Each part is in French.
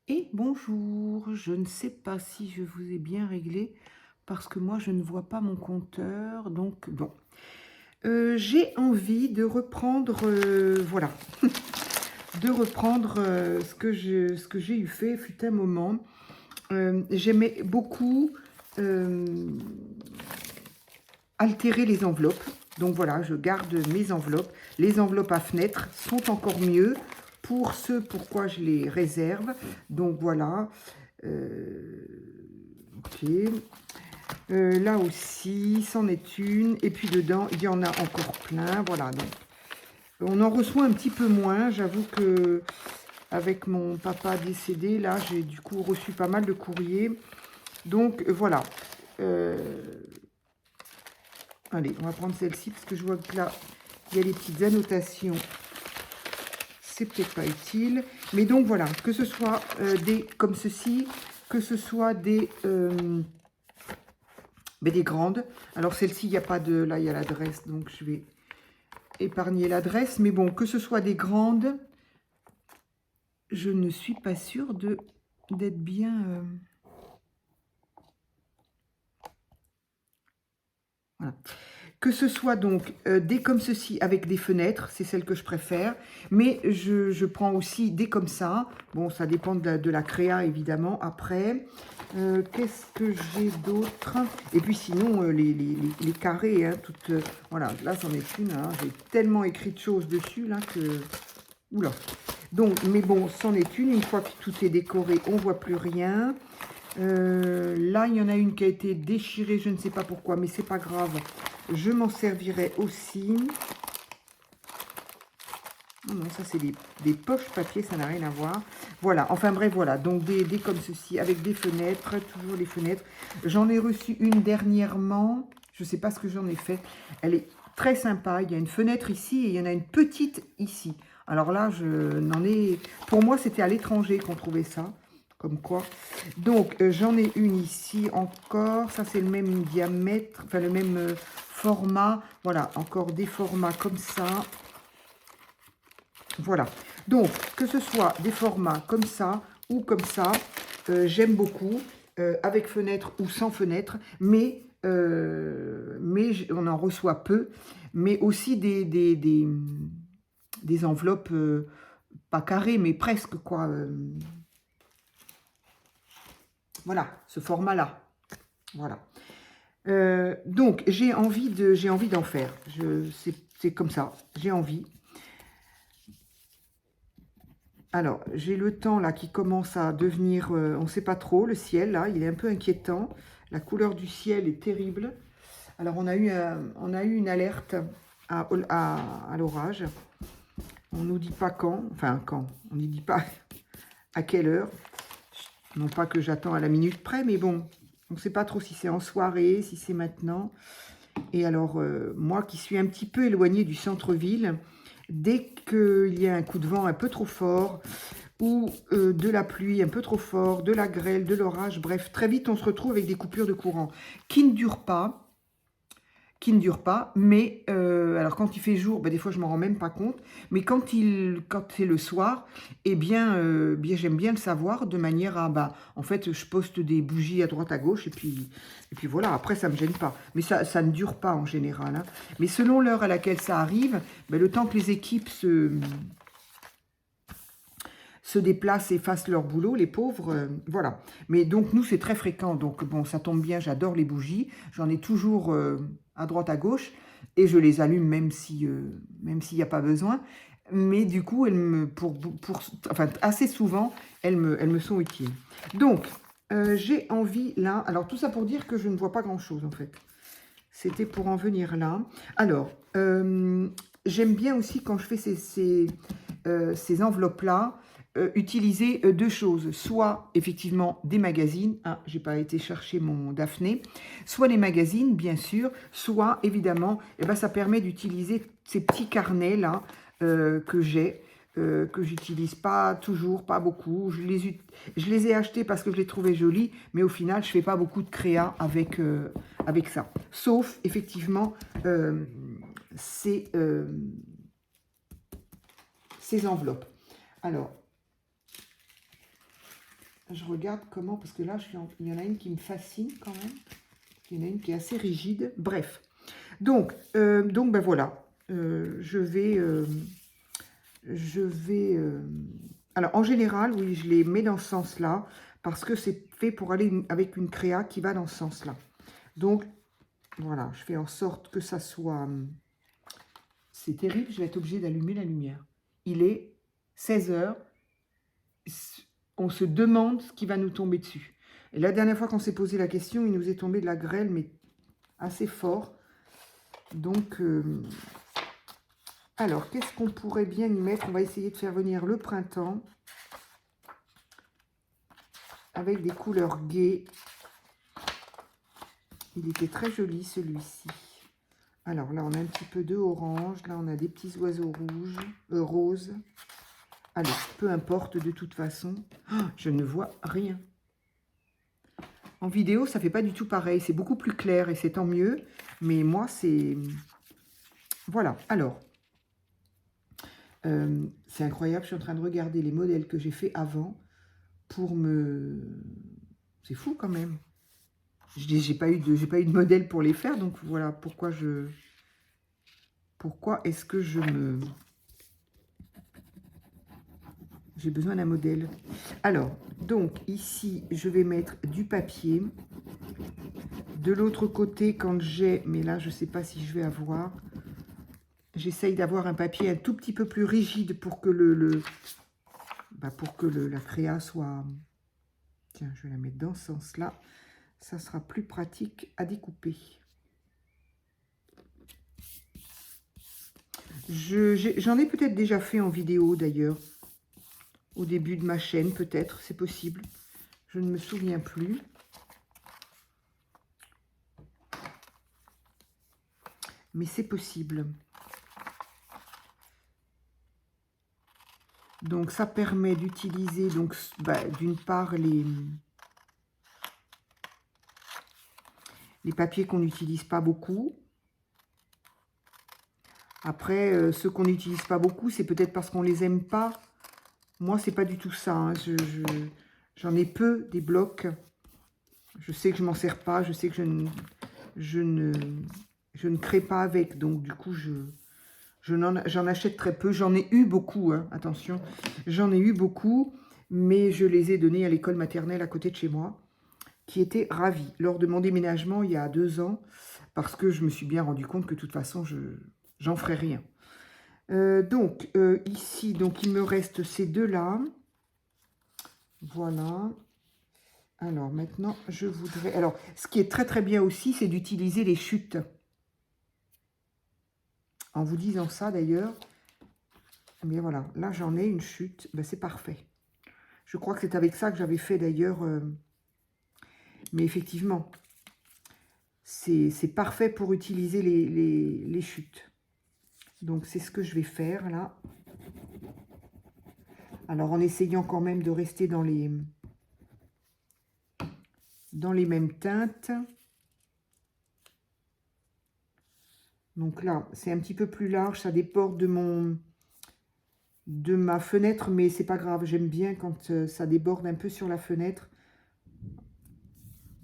Et bonjour, je ne sais pas si je vous ai bien réglé parce que moi je ne vois pas mon compteur, donc bon. J'ai envie de reprendre, voilà, de reprendre ce que j'ai eu fait, fut un moment. J'aimais beaucoup euh, altérer les enveloppes. Donc voilà, je garde mes enveloppes. Les enveloppes à fenêtre sont encore mieux pour ce pourquoi je les réserve. Donc voilà. Euh, ok. Là aussi, c'en est une. Et puis dedans, il y en a encore plein. Voilà, donc on en reçoit un petit peu moins. J'avoue que avec mon papa décédé, là, j'ai du coup reçu pas mal de courriers. Donc voilà. Euh, Allez, on va prendre celle-ci parce que je vois que là, il y a des petites annotations. C'est peut-être pas utile. Mais donc voilà, que ce soit des comme ceci, que ce soit des grandes. Alors celle-ci, il n'y a pas de... Là, il y a l'adresse, donc je vais épargner l'adresse. Mais bon, que ce soit des grandes, je ne suis pas sûre d'être bien... voilà. Que ce soit donc des comme ceci avec des fenêtres, c'est celle que je préfère. Mais je prends aussi des comme ça. Bon, ça dépend de la créa, évidemment, après. Qu'est-ce que j'ai d'autre? Et puis sinon, les carrés, hein, toutes, voilà, là, c'en est une. Hein, j'ai tellement écrit de choses dessus, là, que... Oula. Donc, mais bon, c'en est une. Une fois que tout est décoré, on voit plus rien. Là, il y en a une qui a été déchirée, je ne sais pas pourquoi, mais c'est pas grave. Je m'en servirai aussi. Oh non, ça c'est des poches papier, ça n'a rien à voir. Voilà, enfin bref, voilà. Donc des comme ceci, avec des fenêtres, toujours les fenêtres. J'en ai reçu une dernièrement. Je ne sais pas ce que j'en ai fait. Elle est très sympa. Il y a une fenêtre ici et il y en a une petite ici. Alors là, je n'en ai... Pour moi, c'était à l'étranger qu'on trouvait ça. Comme quoi. Donc, j'en ai une ici encore. Ça, c'est le même diamètre, enfin le même format. Voilà, encore des formats comme ça. Voilà. Donc, que ce soit des formats comme ça ou comme ça, j'aime beaucoup, avec fenêtre ou sans fenêtre, mais on en reçoit peu, mais aussi des enveloppes, pas carrées, mais presque, quoi. Voilà, ce format-là. Voilà. Donc, j'ai envie d'en faire. C'est comme ça, j'ai envie. Alors, j'ai le temps là qui commence à devenir, on ne sait pas trop, le ciel là, il est un peu inquiétant. La couleur du ciel est terrible. Alors, on a eu une alerte à l'orage. On ne nous dit pas quand, enfin quand, on ne dit pas à quelle heure. Non pas que j'attends à la minute près, mais bon, on ne sait pas trop si c'est en soirée, si c'est maintenant. Et alors, moi qui suis un petit peu éloignée du centre-ville, dès qu'il y a un coup de vent un peu trop fort, ou de la pluie un peu trop fort, de la grêle, de l'orage, bref, très vite on se retrouve avec des coupures de courant qui ne durent pas, mais alors quand il fait jour, ben, des fois je m'en rends même pas compte, mais quand c'est le soir, eh bien, bien j'aime bien le savoir de manière à, bah, en fait, je poste des bougies à droite à gauche et puis voilà, après ça me gêne pas, mais ça ne dure pas en général, hein. Mais selon l'heure à laquelle ça arrive, ben, le temps que les équipes se déplacent et fassent leur boulot, les pauvres, voilà. Mais donc, nous, c'est très fréquent. Donc, bon, ça tombe bien, j'adore les bougies. J'en ai toujours à droite, à gauche. Et je les allume même s'il n'y a pas besoin. Mais du coup, enfin, assez souvent, elles me sont utiles. Donc, j'ai envie, là... Alors, tout ça pour dire que je ne vois pas grand-chose, en fait. C'était pour en venir là. Alors, j'aime bien aussi quand je fais ces enveloppes-là, utiliser deux choses. Soit effectivement des magazines, ah, j'ai pas été chercher mon Daphné, soit les magazines, bien sûr, soit évidemment, eh ben, ça permet d'utiliser ces petits carnets-là que j'ai, que j'utilise pas toujours, pas beaucoup. Je les ai achetés parce que je les trouvais jolis, mais au final, je fais pas beaucoup de créa avec ça. Sauf, effectivement, ces, euh, ces enveloppes. Alors, Je regarde comment, parce que là, il y en a une qui me fascine quand même. Il y en a une qui est assez rigide. Bref. Donc ben voilà. Je vais... alors, en général, oui, je les mets dans ce sens-là, parce que c'est fait pour aller avec une créa qui va dans ce sens-là. Donc, voilà, je fais en sorte que ça soit... C'est terrible, je vais être obligée d'allumer la lumière. Il est 16 h. On se demande ce qui va nous tomber dessus. Et la dernière fois qu'on s'est posé la question, il nous est tombé de la grêle, mais assez fort. Donc, alors, qu'est-ce qu'on pourrait bien y mettre? On va essayer de faire venir le printemps avec des couleurs gaies. Il était très joli, celui-ci. Alors là, on a un petit peu de orange. Là, on a des petits oiseaux rouges, roses. Allez, peu importe de toute façon. Oh, je ne vois rien. En vidéo, ça fait pas du tout pareil. C'est beaucoup plus clair et c'est tant mieux. Mais moi, c'est... Voilà. Alors, c'est incroyable. Je suis en train de regarder les modèles que j'ai fait avant pour me... C'est fou quand même. Je dis, j'ai pas eu de modèle pour les faire. Donc voilà pourquoi est-ce que j'ai besoin d'un modèle. Alors, donc ici, je vais mettre du papier. De l'autre côté, quand j'ai... Mais là, je ne sais pas si je vais avoir... J'essaye d'avoir un papier un tout petit peu plus rigide pour que la créa soit... Tiens, je vais la mettre dans ce sens-là. Ça sera plus pratique à découper. J'en ai peut-être déjà fait en vidéo, d'ailleurs. Au début de ma chaîne, peut-être, c'est possible. Je ne me souviens plus. Mais c'est possible. Donc, ça permet d'utiliser, donc, d'une part, les papiers qu'on n'utilise pas beaucoup. Après, ceux qu'on n'utilise pas beaucoup, c'est peut-être parce qu'on les aime pas. Moi, c'est pas du tout ça. Hein. J'en ai peu, des blocs. Je sais que je m'en sers pas. Je sais que je ne crée pas avec. Donc, du coup, j'en achète très peu. J'en ai eu beaucoup, hein, attention. J'en ai eu beaucoup, mais je les ai donnés à l'école maternelle à côté de chez moi, qui était ravie lors de mon déménagement il y a 2 ans, parce que je me suis bien rendu compte que de toute façon, j'en ferais rien. Ici, donc, il me reste ces deux-là. Voilà. Alors, maintenant, je voudrais... Alors, ce qui est très, très bien aussi, c'est d'utiliser les chutes. En vous disant ça, d'ailleurs, mais voilà, là, j'en ai une chute. Ben, c'est parfait. Je crois que c'est avec ça que j'avais fait, d'ailleurs... Mais effectivement, c'est parfait pour utiliser les chutes. Donc, c'est ce que je vais faire, là. Alors, en essayant quand même de rester dans les mêmes teintes. Donc là, c'est un petit peu plus large, ça déborde de ma fenêtre, mais c'est pas grave, j'aime bien quand ça déborde un peu sur la fenêtre.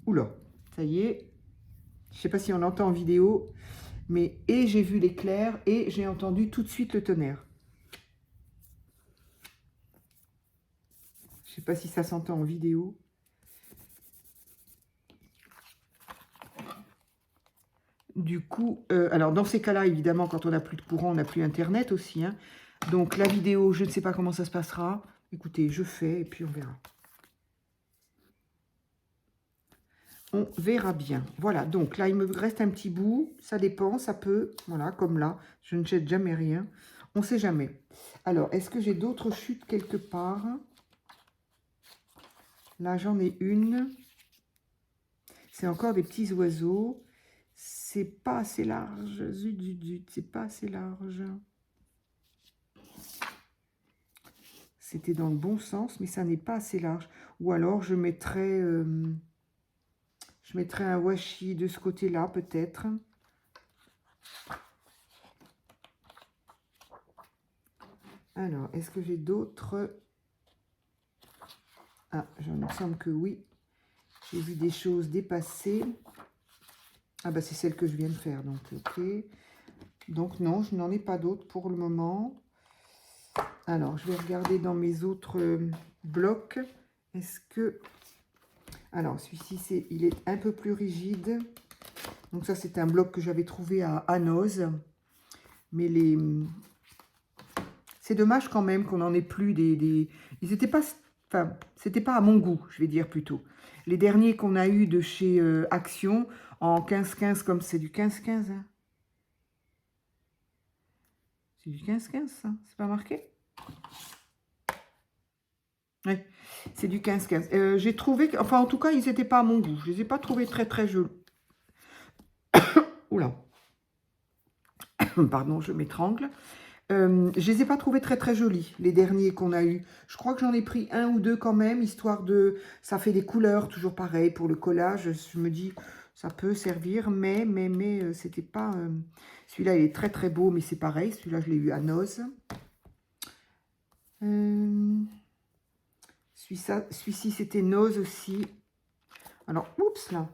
Oula, ça y est, je sais pas si on l'entend en vidéo, mais et j'ai vu l'éclair et j'ai entendu tout de suite le tonnerre. Je sais pas si ça s'entend en vidéo. Du coup, alors dans ces cas-là, évidemment, quand on n'a plus de courant, on n'a plus Internet aussi. Hein. Donc la vidéo, je ne sais pas comment ça se passera. Écoutez, je fais et puis on verra. On verra bien. Voilà, donc là, il me reste un petit bout. Ça dépend, ça peut. Voilà, comme là. Je ne jette jamais rien. On ne sait jamais. Alors, est-ce que j'ai d'autres chutes quelque part? Là, j'en ai une. C'est encore des petits oiseaux. C'est pas assez large. Zut, zut, zut. C'est pas assez large. C'était dans le bon sens, mais ça n'est pas assez large. Ou alors, je mettrais un washi de ce côté-là, peut-être. Alors, est-ce que j'ai d'autres? Ah, il me semble que oui. J'ai vu des choses dépasser. Ah bah c'est celle que je viens de faire, donc ok. Donc non, je n'en ai pas d'autres pour le moment. Alors, je vais regarder dans mes autres blocs. Est-ce que... Alors, celui-ci, il est un peu plus rigide. Donc ça, c'est un bloc que j'avais trouvé à Anoz. Mais les... C'est dommage quand même qu'on n'en ait plus des... Ils n'étaient pas... Enfin, c'était pas à mon goût, je vais dire plutôt. Les derniers qu'on a eu de chez Action, en 15-15, comme c'est du 15-15, hein. C'est du 15-15, ça? C'est pas marqué? Oui, c'est du 15-15. J'ai trouvé... Enfin, en tout cas, ils n'étaient pas à mon goût. Je ne les ai pas trouvés très, très jolis. Oula. Pardon, je m'étrangle. Je les ai pas trouvés très très jolis, les derniers qu'on a eu. Je crois que j'en ai pris un ou deux quand même, histoire de... Ça fait des couleurs, toujours pareil, pour le collage. Je me dis, ça peut servir, mais c'était pas... Celui-là, il est très très beau, mais c'est pareil. Celui-là, je l'ai eu à Noz. Celui-ci, c'était Noz aussi. Alors, oups, là.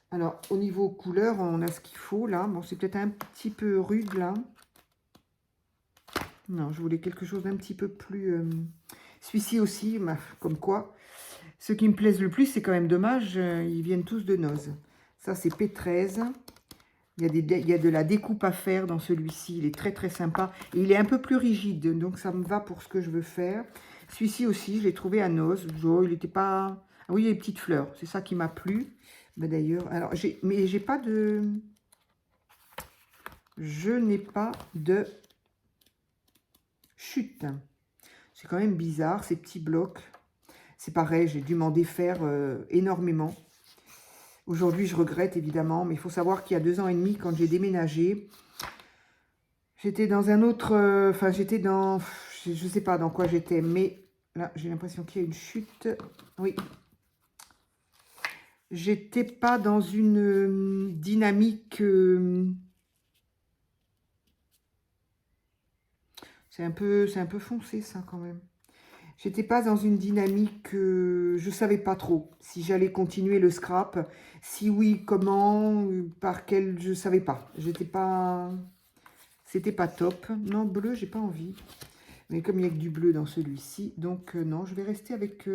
Alors, au niveau couleur, on a ce qu'il faut, là. Bon, c'est peut-être un petit peu rude, là. Non, je voulais quelque chose d'un petit peu plus... Celui-ci aussi, comme quoi. Ce qui me plaise le plus, c'est quand même dommage, ils viennent tous de Noz. Ça, c'est P13. Il y a de la découpe à faire dans celui-ci. Il est très, très sympa. Et il est un peu plus rigide, donc ça me va pour ce que je veux faire. Celui-ci aussi, je l'ai trouvé à Noz. Oh, il n'était pas... Ah oui, il y a des petites fleurs. C'est ça qui m'a plu. D'ailleurs, alors, mais j'ai pas de... Je n'ai pas de chute. C'est quand même bizarre, ces petits blocs. C'est pareil, j'ai dû m'en défaire énormément. Aujourd'hui, je regrette évidemment, mais il faut savoir qu'il y a 2 ans et demi, quand j'ai déménagé, j'étais dans un autre... Enfin, j'étais dans... Je ne sais pas dans quoi j'étais, mais là, j'ai l'impression qu'il y a une chute. Oui. J'étais pas dans une dynamique... c'est un peu foncé, ça, quand même. J'étais pas dans une dynamique, je savais pas trop si j'allais continuer le scrap. Si oui, comment, par quel, je savais pas. J'étais pas, c'était pas top. Non, bleu, j'ai pas envie. Mais comme il y a que du bleu dans celui-ci, donc non, je vais rester avec...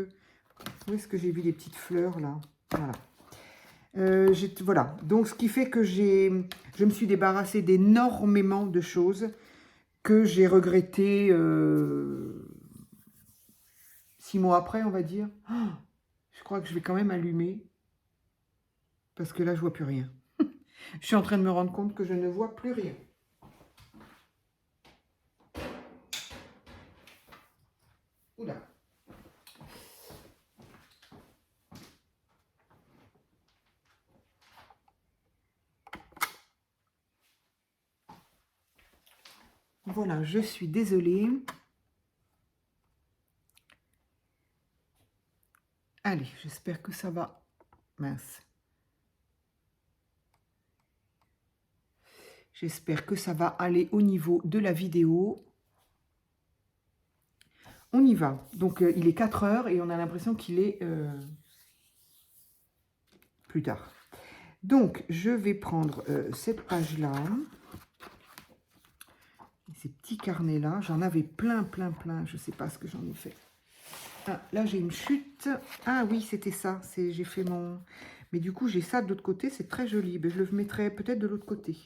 où est-ce que j'ai vu les petites fleurs là? Voilà. Voilà. Donc ce qui fait que je me suis débarrassée d'énormément de choses que j'ai regrettées 6 mois après, on va dire. Oh, je crois que je vais quand même allumer. Parce que là, je vois plus rien. Je suis en train de me rendre compte que je ne vois plus rien. Oula. Voilà, je suis désolée. Allez, j'espère que ça va. Mince. J'espère que ça va aller au niveau de la vidéo. On y va. Donc, il est 4 heures et on a l'impression qu'il est plus tard. Donc, je vais prendre cette page-là. Ces petits carnets-là. J'en avais plein. Je ne sais pas ce que j'en ai fait. Ah, là, j'ai une chute. Ah oui, c'était ça. J'ai fait mon... Mais du coup, j'ai ça de l'autre côté. C'est très joli. Mais je le mettrai peut-être de l'autre côté.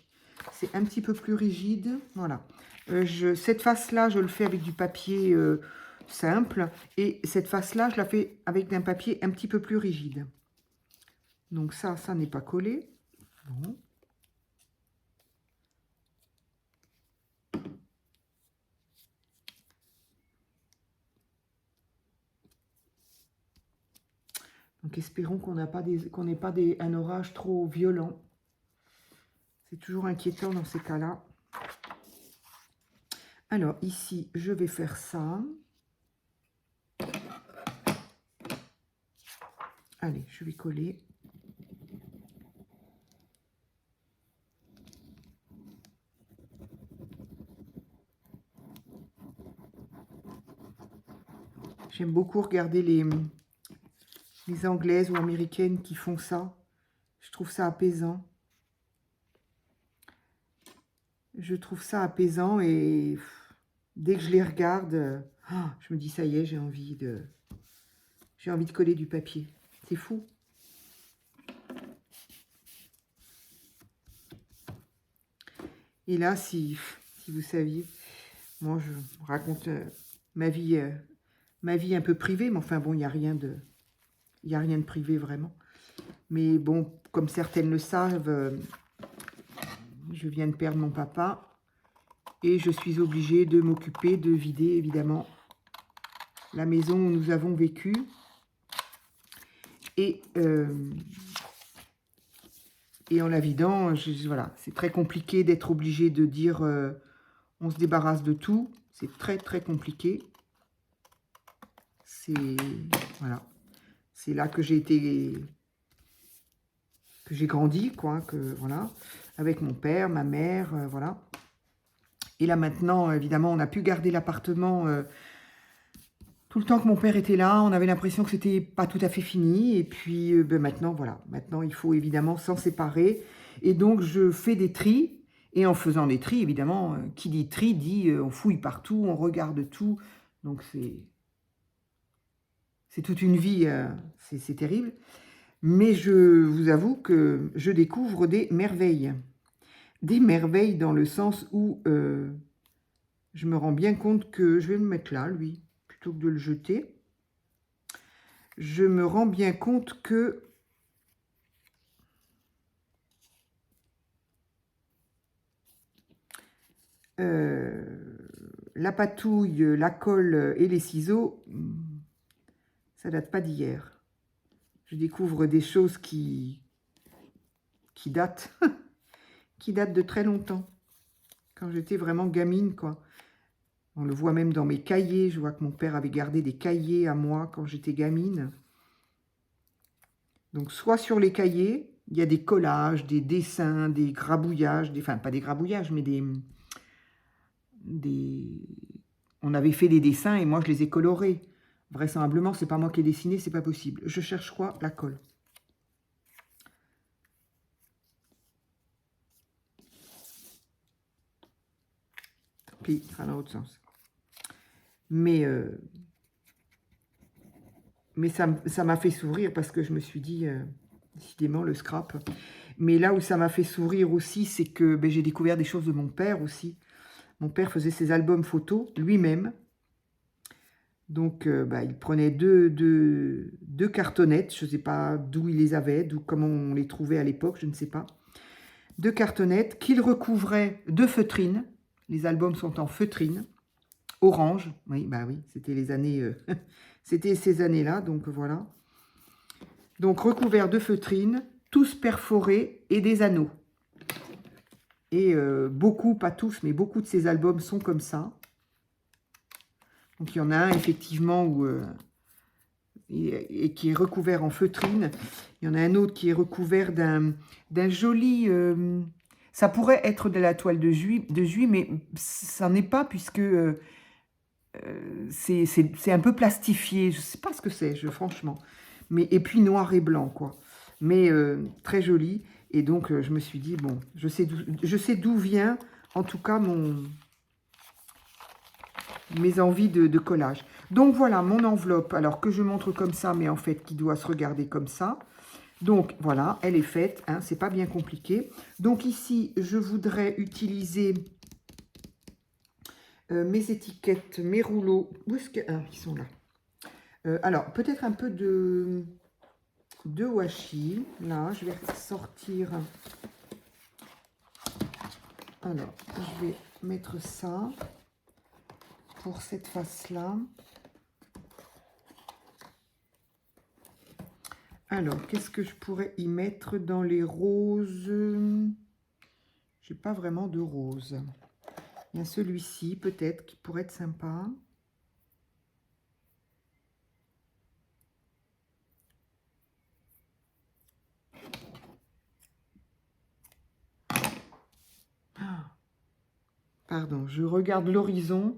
C'est un petit peu plus rigide. Voilà. Cette face-là, je le fais avec du papier simple. Et cette face-là, je la fais avec un papier un petit peu plus rigide. Donc ça n'est pas collé. Bon. Donc espérons qu'on n'ait pas un orage trop violent. C'est toujours inquiétant dans ces cas-là. Alors ici, je vais faire ça. Allez, je vais coller. J'aime beaucoup regarder les Anglaises ou Américaines qui font ça. Je trouve ça apaisant. Je trouve ça apaisant et dès que je les regarde, je me dis ça y est, j'ai envie de coller du papier. C'est fou. Et là, si vous saviez, moi je raconte ma vie un peu privée, mais enfin bon, il n'y a rien de privé vraiment. Mais bon, comme certaines le savent, je viens de perdre mon papa et je suis obligée de m'occuper de vider évidemment la maison où nous avons vécu. Et en la vidant, voilà, c'est très compliqué d'être obligé de dire on se débarrasse de tout. C'est très très compliqué. Voilà, c'est là que j'ai grandi, quoi, voilà, avec mon père, ma mère, voilà. Et là maintenant, évidemment, on a pu garder l'appartement tout le temps que mon père était là. On avait l'impression que c'était pas tout à fait fini. Et puis maintenant, voilà, maintenant il faut évidemment s'en séparer. Et donc je fais des tris. Et en faisant des tris, évidemment, qui dit tri dit on fouille partout, on regarde tout. Donc c'est toute une vie, c'est terrible. Mais je vous avoue que je découvre des merveilles. Des merveilles dans le sens où je me rends bien compte que... Je vais me mettre là, lui, plutôt que de le jeter. Je me rends bien compte que... la patouille, la colle et les ciseaux, ça date pas d'hier. Je découvre des choses qui datent, qui datent de très longtemps. Quand j'étais vraiment gamine, quoi. On le voit même dans mes cahiers. Je vois que mon père avait gardé des cahiers à moi quand j'étais gamine. Donc, soit sur les cahiers, il y a des collages, des dessins, des grabouillages, enfin, pas des grabouillages, mais on avait fait des dessins et moi, je les ai colorés. Vraisemblablement, c'est pas moi qui ai dessiné, c'est pas possible. Je cherche quoi? La colle. Tant pis, ça va dans l'autre sens. Mais ça m'a fait sourire parce que je me suis dit, décidément, le scrap. Mais là où ça m'a fait sourire aussi, c'est que j'ai découvert des choses de mon père aussi. Mon père faisait ses albums photos lui-même. Donc, il prenait deux cartonnettes. Je ne sais pas d'où il les avait, comment on les trouvait à l'époque, je ne sais pas. 2 cartonnettes qu'il recouvrait de feutrine. Les albums sont en feutrine. Orange. Oui, oui, c'était les années... c'était ces années-là, donc voilà. Donc, recouvert de feutrine, tous perforés et des anneaux. Et beaucoup, pas tous, mais beaucoup de ces albums sont comme ça. Donc, il y en a un, effectivement, et qui est recouvert en feutrine. Il y en a un autre qui est recouvert d'un joli... ça pourrait être de la toile de juif, mais ça n'est pas, puisque c'est un peu plastifié. Je ne sais pas ce que c'est, franchement. Et puis noir et blanc, quoi. Mais très joli. Et donc, je me suis dit, bon, je sais d'où vient, en tout cas, mes envies de collage. Donc, voilà, mon enveloppe, alors que je montre comme ça, mais en fait, qui doit se regarder comme ça. Donc, voilà, elle est faite, hein, c'est pas bien compliqué. Donc, ici, je voudrais utiliser mes étiquettes, mes rouleaux. Où est-ce que... Ah, ils sont là. Alors, peut-être un peu de washi. Là, je vais sortir. Alors, je vais mettre ça pour cette face-là. Alors, qu'est-ce que je pourrais y mettre dans les roses? J'ai pas vraiment de rose. Il y a celui-ci, peut-être, qui pourrait être sympa. Pardon, je regarde l'horizon.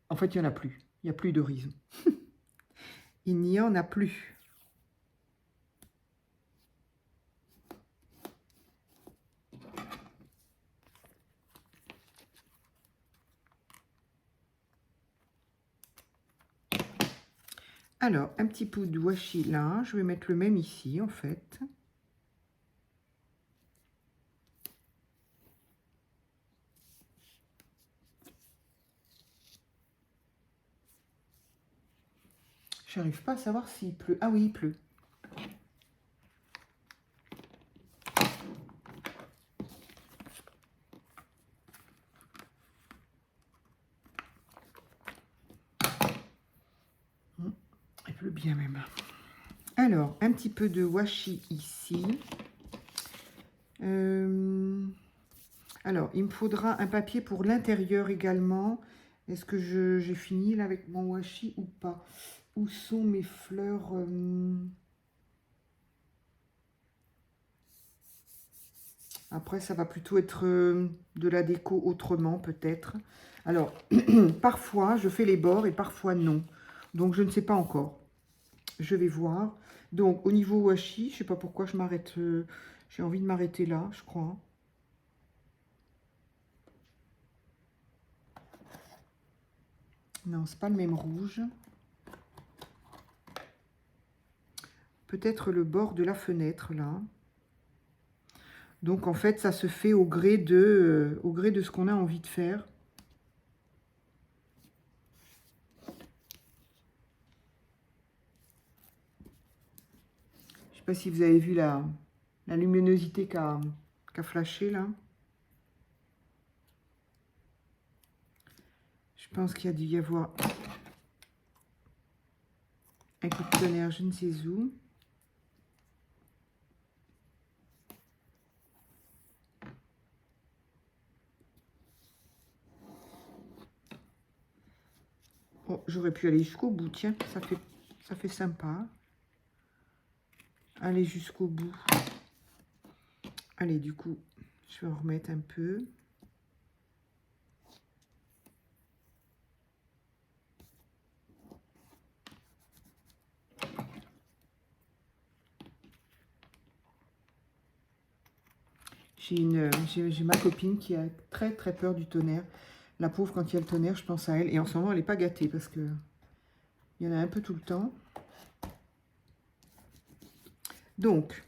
En fait, il n'y en a plus. Il n'y a plus d'horizon. Il n'y en a plus. Alors, un petit peu de washi là. Je vais mettre le même ici, en fait. J'arrive pas à savoir s'il pleut. Ah oui, il pleut. Il pleut bien même. Alors, un petit peu de washi ici. Alors, il me faudra un papier pour l'intérieur également. Est-ce que j'ai fini là avec mon washi ou pas? Où sont mes fleurs? Après, ça va plutôt être de la déco autrement, peut-être. Alors, parfois, je fais les bords et parfois non. Donc, je ne sais pas encore. Je vais voir. Donc, au niveau washi, je ne sais pas pourquoi je m'arrête. J'ai envie de m'arrêter là, je crois. Non, c'est pas le même rouge. Peut-être le bord de la fenêtre, là. Donc, en fait, ça se fait au gré de ce qu'on a envie de faire. Je ne sais pas si vous avez vu la luminosité qu'a flashé, là. Je pense qu'il y a dû y avoir un coup de tonnerre, je ne sais où. Oh, j'aurais pu aller jusqu'au bout, tiens, ça fait sympa. Aller jusqu'au bout. Allez, du coup, je vais en remettre un peu. J'ai ma copine qui a très très peur du tonnerre. La pauvre, quand il y a le tonnerre, je pense à elle. Et en ce moment, elle n'est pas gâtée parce que il y en a un peu tout le temps. Donc,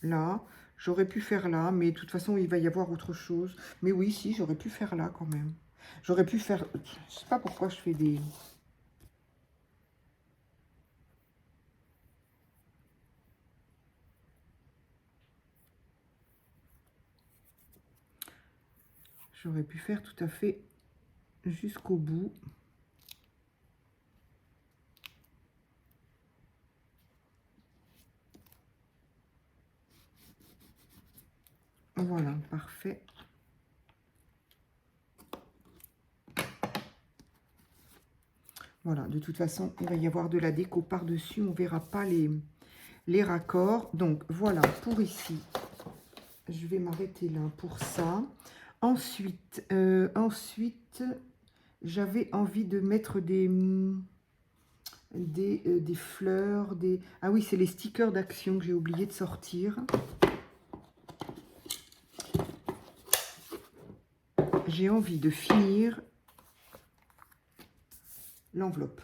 là, j'aurais pu faire là, mais de toute façon, il va y avoir autre chose. Mais oui, si, j'aurais pu faire là quand même. J'aurais pu faire... Je sais pas pourquoi je fais des... J'aurais pu faire tout à fait jusqu'au bout. Voilà, parfait. Voilà, de toute façon, il va y avoir de la déco par-dessus. On ne verra pas les raccords. Donc, voilà, pour ici, je vais m'arrêter là pour ça. Ensuite, j'avais envie de mettre des fleurs, des... Ah oui, c'est les stickers d'action que j'ai oublié de sortir. J'ai envie de finir l'enveloppe.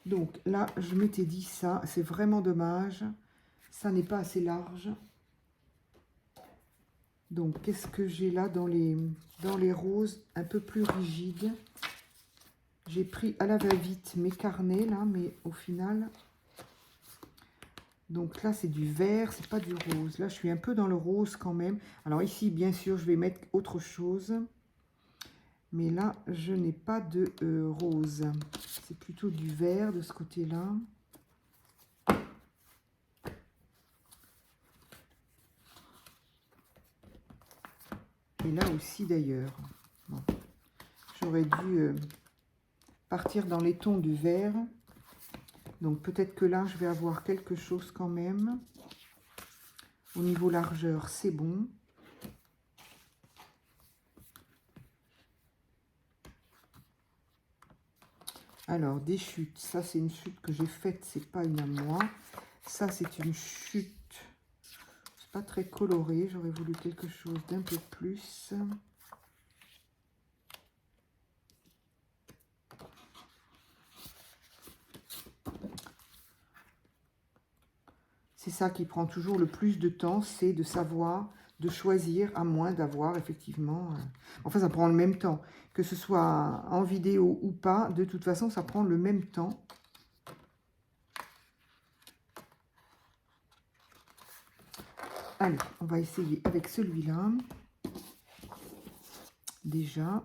Donc là, je m'étais dit ça, c'est vraiment dommage. Ça n'est pas assez large. Donc, qu'est-ce que j'ai là dans les roses un peu plus rigides? J'ai pris à la va-vite mes carnets là, mais au final... Donc là, c'est du vert, c'est pas du rose. Là, je suis un peu dans le rose quand même. Alors ici, bien sûr, je vais mettre autre chose. Mais là, je n'ai pas de rose. C'est plutôt du vert de ce côté-là. Et là aussi, d'ailleurs. Bon. J'aurais dû partir dans les tons du vert. Donc peut-être que là, je vais avoir quelque chose quand même. Au niveau largeur, c'est bon. Alors, des chutes. Ça, c'est une chute que j'ai faite. C'est pas une à moi. Ça, c'est une chute. C'est pas très coloré. J'aurais voulu quelque chose d'un peu plus. ça qui prend toujours le plus de temps, c'est de savoir, de choisir, à moins d'avoir effectivement... Enfin, ça prend le même temps. Que ce soit en vidéo ou pas, de toute façon, ça prend le même temps. Allez, on va essayer avec celui-là. Déjà.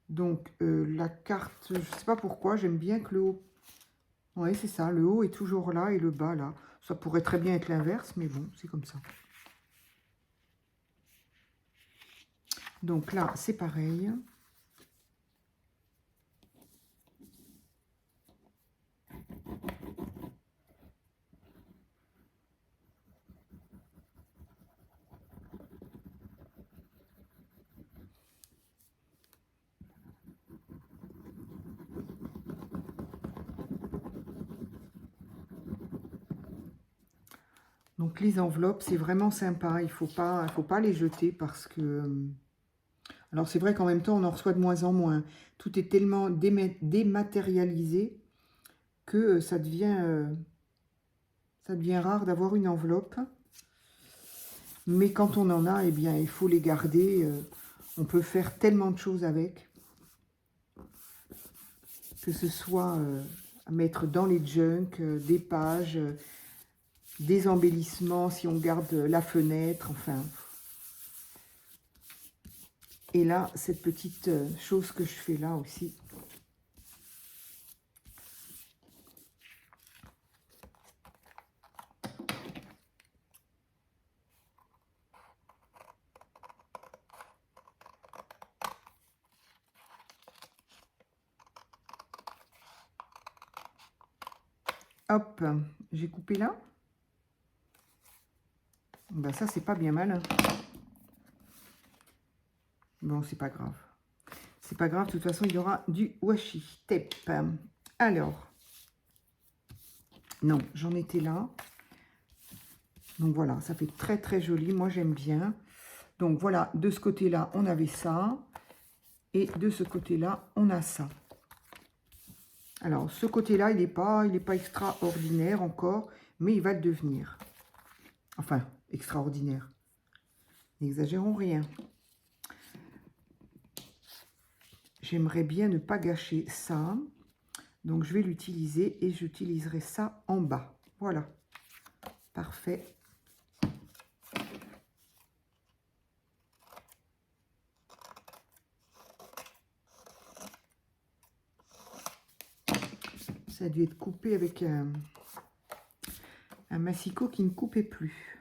Donc, la carte, je ne sais pas pourquoi, j'aime bien que le haut... Oui, c'est ça, le haut est toujours là et le bas là. Ça pourrait très bien être l'inverse, mais bon, c'est comme ça. Donc là, c'est pareil. Donc les enveloppes, c'est vraiment sympa. Il faut pas les jeter parce que... Alors c'est vrai qu'en même temps, on en reçoit de moins en moins. Tout est tellement dématérialisé que ça devient rare d'avoir une enveloppe. Mais quand on en a, eh bien, il faut les garder. On peut faire tellement de choses avec. Que ce soit à mettre dans les junks, des pages, des embellissements, si on garde la fenêtre, enfin. Et là, cette petite chose que je fais là aussi. Hop, j'ai coupé là. Ben ça, c'est pas bien mal. Hein. Bon, c'est pas grave. C'est pas grave, de toute façon, il y aura du washi tape. Alors, non, j'en étais là. Donc voilà, ça fait très très joli. Moi, j'aime bien. Donc voilà, de ce côté-là, on avait ça. Et de ce côté-là, on a ça. Alors, ce côté-là, il n'est pas extraordinaire encore, mais il va le devenir. Enfin, extraordinaire. N'exagérons rien. J'aimerais bien ne pas gâcher ça. Donc, je vais l'utiliser et j'utiliserai ça en bas. Voilà. Parfait. Ça a dû être coupé avec un massicot qui ne coupait plus.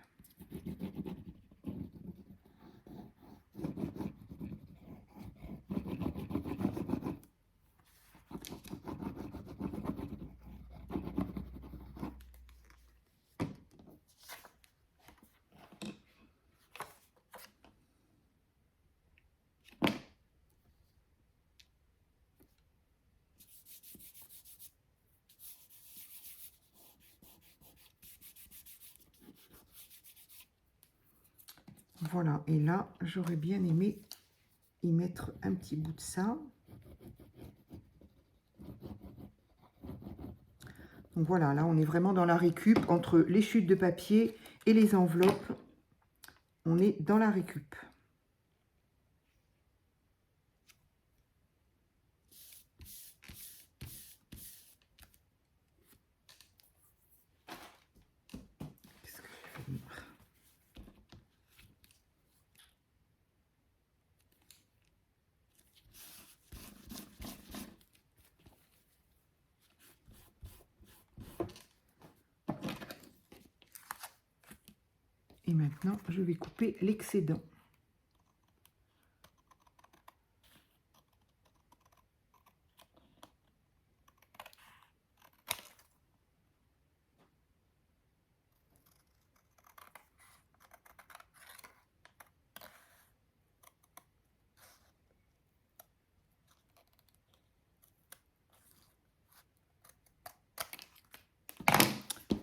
Voilà, et là, j'aurais bien aimé y mettre un petit bout de ça. Donc voilà, là, on est vraiment dans la récup. Entre les chutes de papier et les enveloppes, on est dans la récup. Qu'est-ce que je vais faire ? Et maintenant, je vais couper l'excédent.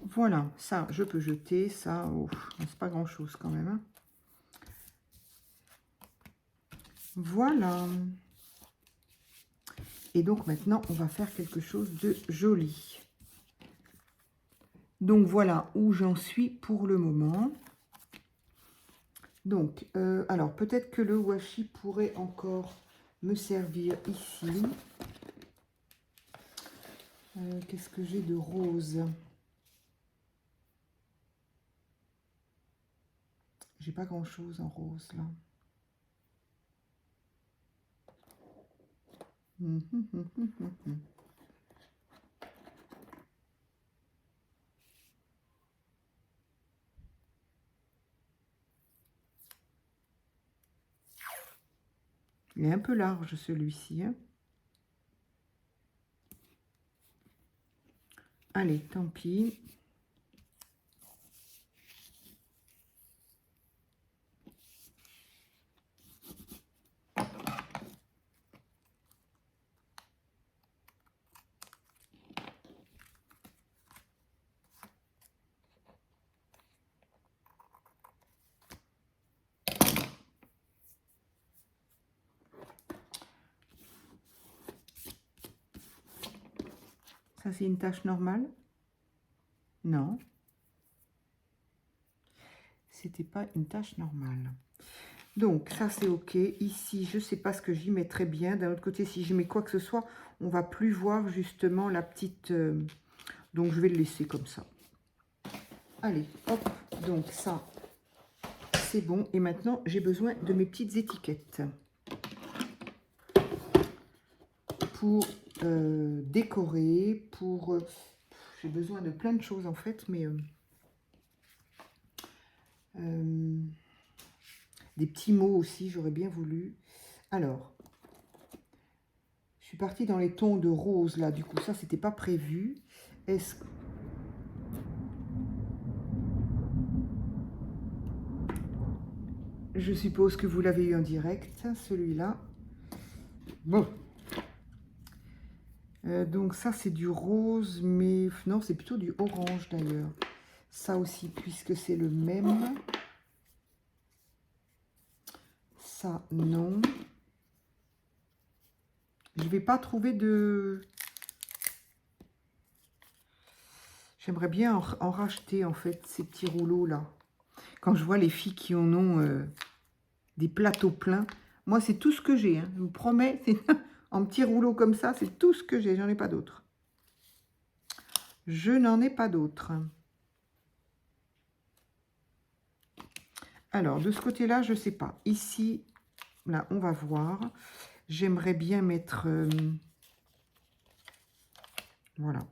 Voilà, ça, je peux jeter. Ça, oh, c'est pas grand-chose quand même. Hein. Voilà. Et donc maintenant, on va faire quelque chose de joli. Donc voilà où j'en suis pour le moment. Donc, alors peut-être que le washi pourrait encore me servir ici. Qu'est-ce que j'ai de rose? J'ai pas grand-chose en rose là. Il est un peu large celui-ci, hein. Allez, tant pis. Ça, c'est une tache normale? Non. C'était pas une tache normale. Donc, ça, c'est OK. Ici, je ne sais pas ce que j'y mettrais bien. D'un autre côté, si j'y mets quoi que ce soit, on va plus voir justement la petite... Donc, je vais le laisser comme ça. Allez, hop. Donc, ça, c'est bon. Et maintenant, j'ai besoin de mes petites étiquettes. Pour décorer, pour... j'ai besoin de plein de choses, en fait, mais... des petits mots aussi, j'aurais bien voulu. Alors, je suis partie dans les tons de rose, là. Du coup, ça, c'était pas prévu. Est-ce que... Je suppose que vous l'avez eu en direct, celui-là. Bon. Donc, ça, c'est du rose, mais... Non, c'est plutôt du orange, d'ailleurs. Ça aussi, puisque c'est le même. Ça, non. Je vais pas trouver de... J'aimerais bien en racheter, en fait, ces petits rouleaux-là. Quand je vois les filles qui en ont des plateaux pleins. Moi, c'est tout ce que j'ai. Hein. Je vous promets, c'est en petits rouleaux comme ça, c'est tout ce que j'ai. J'en ai pas d'autres. Je n'en ai pas d'autres. Alors, de ce côté-là, je ne sais pas. Ici, là, on va voir. J'aimerais bien mettre... voilà.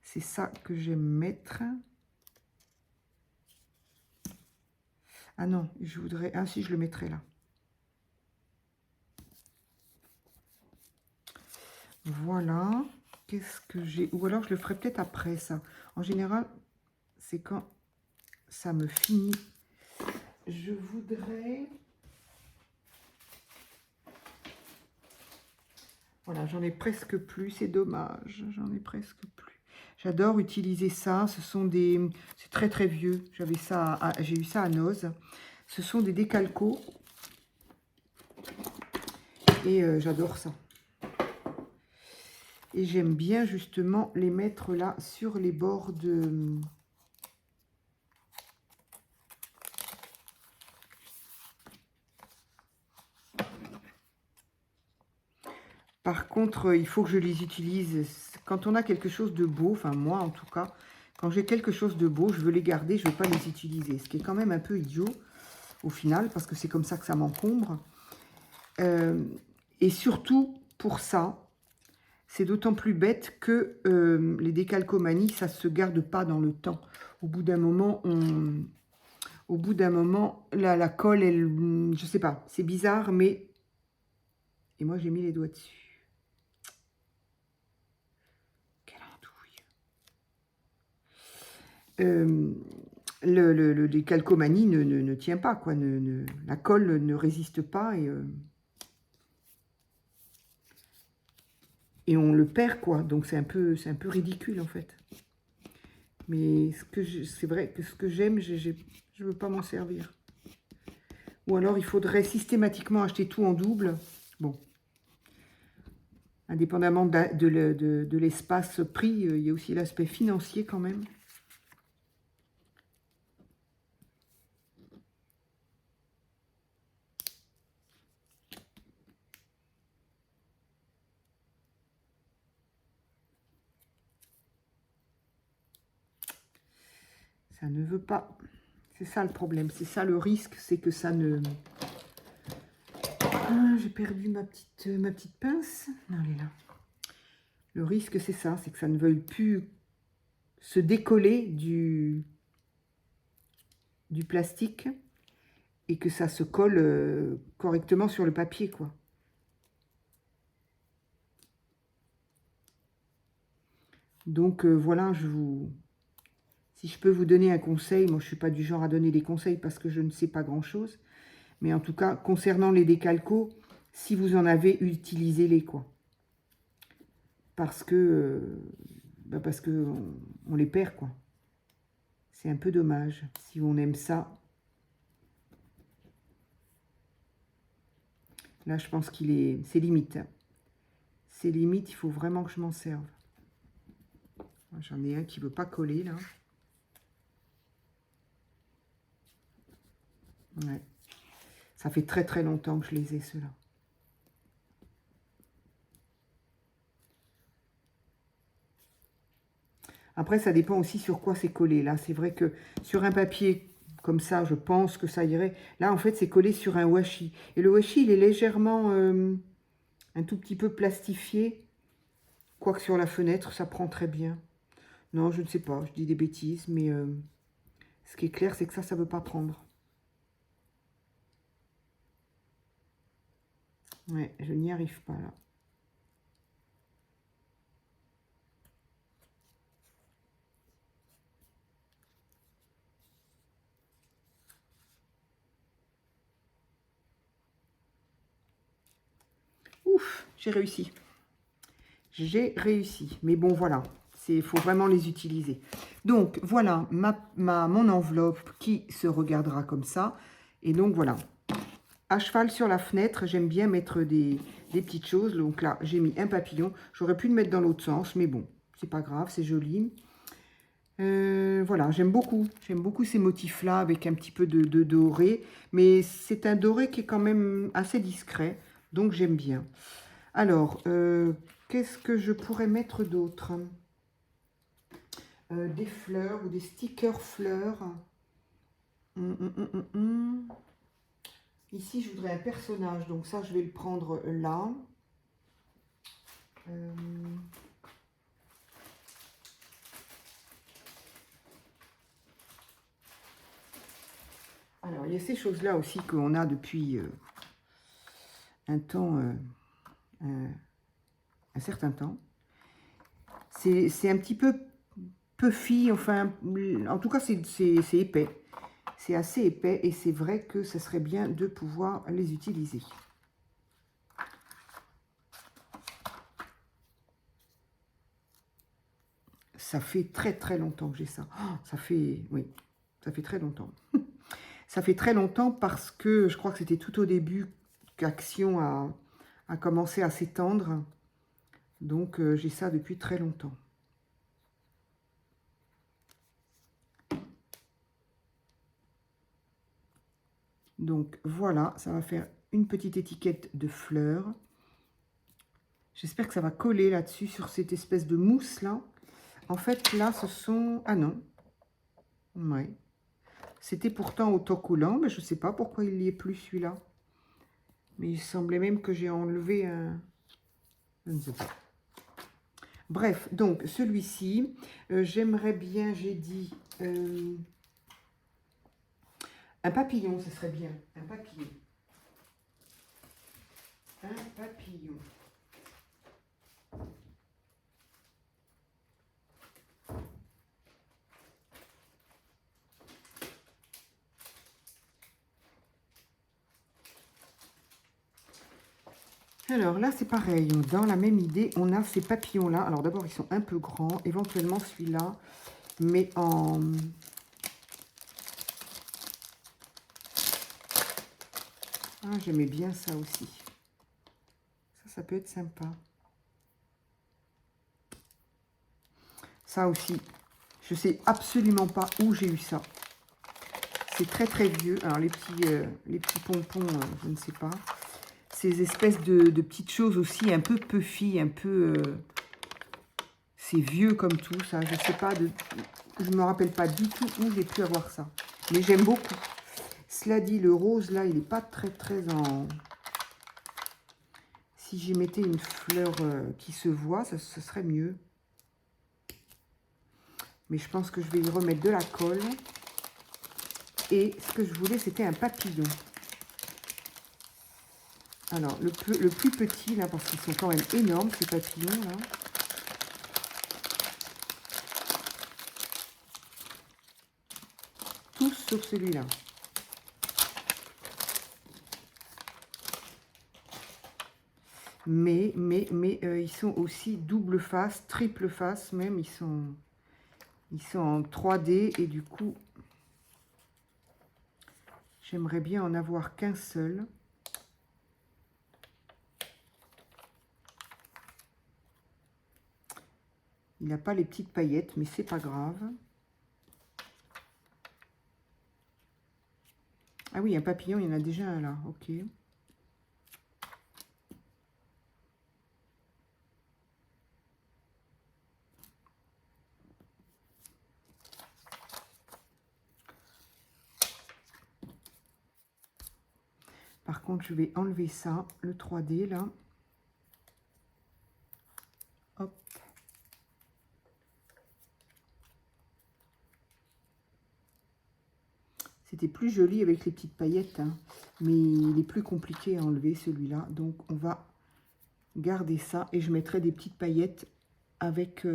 C'est ça que j'aime mettre. Ah non, je voudrais... Ah si, je le mettrais là. Voilà. Qu'est-ce que j'ai... Ou alors, je le ferai peut-être après, ça. En général, c'est quand ça me finit. Je voudrais... Voilà, j'en ai presque plus, c'est dommage. J'en ai presque plus. J'adore utiliser ça. Ce sont des... C'est très très vieux. J'avais ça, j'ai eu ça à Noz. Ce sont des décalcos. Et j'adore ça. Et j'aime bien justement les mettre là sur les bords de... Par contre, il faut que je les utilise quand on a quelque chose de beau, enfin moi en tout cas, quand j'ai quelque chose de beau, je veux les garder, je ne veux pas les utiliser. Ce qui est quand même un peu idiot au final, parce que c'est comme ça que ça m'encombre. Et surtout, pour ça, c'est d'autant plus bête que les décalcomanies, ça ne se garde pas dans le temps. Au bout d'un moment, la colle, elle, je sais pas, c'est bizarre, mais... Et moi, j'ai mis les doigts dessus. Le décalcomanie ne tient pas, quoi. La colle ne résiste pas et on le perd, quoi. Donc c'est un peu ridicule, en fait. Mais c'est vrai que ce que j'aime, je ne veux pas m'en servir. Ou alors il faudrait systématiquement acheter tout en double. Bon. Indépendamment de l'espace prix, il y a aussi l'aspect financier quand même. Ça ne veut pas. C'est ça le problème. C'est ça le risque. C'est que ça ne... Ah, j'ai perdu ma petite pince. Non, elle est là. Le risque, c'est ça. C'est que ça ne veuille plus se décoller du plastique et que ça se colle correctement sur le papier, quoi. Donc, voilà, si je peux vous donner un conseil, moi, je ne suis pas du genre à donner des conseils parce que je ne sais pas grand-chose. Mais en tout cas, concernant les décalcos, si vous en avez, utilisez-les, quoi. Parce que, on les perd, quoi. C'est un peu dommage. Si on aime ça. Là, je pense c'est limite. C'est limite, il faut vraiment que je m'en serve. J'en ai un qui ne veut pas coller, là. Ouais. Ça fait très très longtemps que je les ai, ceux-là. Après, ça dépend aussi sur quoi c'est collé. Là, c'est vrai que sur un papier comme ça, je pense que ça irait. Là, en fait, c'est collé sur un washi. Et le washi, il est légèrement un tout petit peu plastifié. Quoique sur la fenêtre, ça prend très bien. Non, je ne sais pas, je dis des bêtises, mais ce qui est clair, c'est que ça ne veut pas prendre. Ouais, je n'y arrive pas, là. Ouf, j'ai réussi. J'ai réussi. Mais bon, voilà. Il faut vraiment les utiliser. Donc, voilà mon enveloppe qui se regardera comme ça. Et donc, voilà. À cheval sur la fenêtre, j'aime bien mettre des petites choses. Donc là, j'ai mis un papillon. J'aurais pu le mettre dans l'autre sens, mais bon, c'est pas grave, c'est joli. Voilà, j'aime beaucoup. J'aime beaucoup ces motifs-là avec un petit peu de doré. Mais c'est un doré qui est quand même assez discret. Donc, j'aime bien. Alors, qu'est-ce que je pourrais mettre d'autre? Des fleurs ou des stickers fleurs. Ici, je voudrais un personnage. Donc ça, je vais le prendre là. Alors, il y a ces choses-là aussi qu'on a depuis un temps, un certain temps. C'est un petit peu puffy, enfin, en tout cas, c'est épais. C'est assez épais et c'est vrai que ce serait bien de pouvoir les utiliser. Ça fait très très longtemps que j'ai ça. Oh, oui, ça fait très longtemps. Ça fait très longtemps parce que je crois que c'était tout au début qu'Action a commencé à s'étendre. Donc, j'ai ça depuis très longtemps. Donc, voilà, ça va faire une petite étiquette de fleurs. J'espère que ça va coller là-dessus, sur cette espèce de mousse-là. En fait, là, ce sont... Ah non. Ouais. C'était pourtant autocollant, mais je ne sais pas pourquoi il n'y est plus, celui-là. Mais il semblait même que j'ai enlevé un... Je ne sais pas. Bref, donc, celui-ci, j'aimerais bien, j'ai dit... un papillon, ce serait bien. Un papillon. Un papillon. Alors là, c'est pareil. Dans la même idée, on a ces papillons-là. Alors d'abord, ils sont un peu grands. Éventuellement, celui-là, mais en... Ah, j'aimais bien ça aussi. Ça peut être sympa. Ça aussi, je sais absolument pas où j'ai eu ça. C'est très très vieux. Alors les petits pompons, je ne sais pas. Ces espèces de petites choses aussi un peu puffy, un peu... C'est vieux comme tout, ça. Je sais pas, je me rappelle pas du tout où j'ai pu avoir ça. Mais j'aime beaucoup. Cela dit, le rose, là, il n'est pas très, très en... Si j'y mettais une fleur qui se voit, ce serait mieux. Mais je pense que je vais y remettre de la colle. Et ce que je voulais, c'était un papillon. Alors, le plus petit, là, parce qu'ils sont quand même énormes, ces papillons, là. Tous sauf celui-là. Mais ils sont aussi double face, triple face même. Ils sont en 3D et du coup, j'aimerais bien en avoir qu'un seul. Il n'a pas les petites paillettes, mais c'est pas grave. Ah oui, un papillon, il y en a déjà un là, ok. Par contre, je vais enlever ça, le 3D là. Hop. C'était plus joli avec les petites paillettes, hein, mais il est plus compliqué à enlever celui-là. Donc, on va garder ça et je mettrai des petites paillettes avec,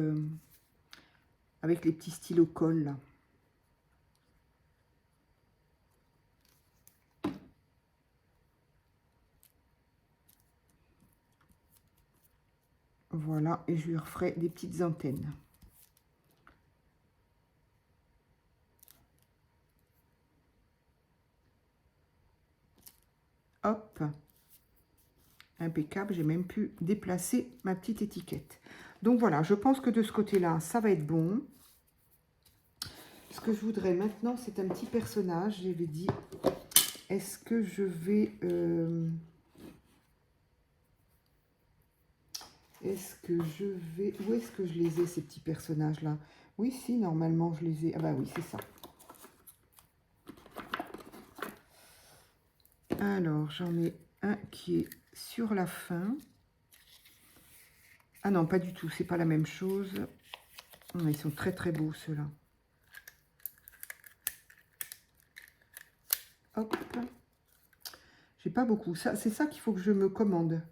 avec les petits stylos colle là. Voilà, et je lui referai des petites antennes. Hop, impeccable, j'ai même pu déplacer ma petite étiquette. Donc voilà, je pense que de ce côté-là, ça va être bon. Ce que je voudrais maintenant, c'est un petit personnage. J'avais dit, est-ce que je vais... est-ce que je vais... Où est-ce que je les ai, ces petits personnages-là? Oui, si, normalement, je les ai... Ah bah oui, c'est ça. Alors, j'en ai un qui est sur la fin. Ah non, pas du tout, c'est pas la même chose. Ils sont très très beaux, ceux-là. Hop. J'ai pas beaucoup. C'est ça qu'il faut que je me commande.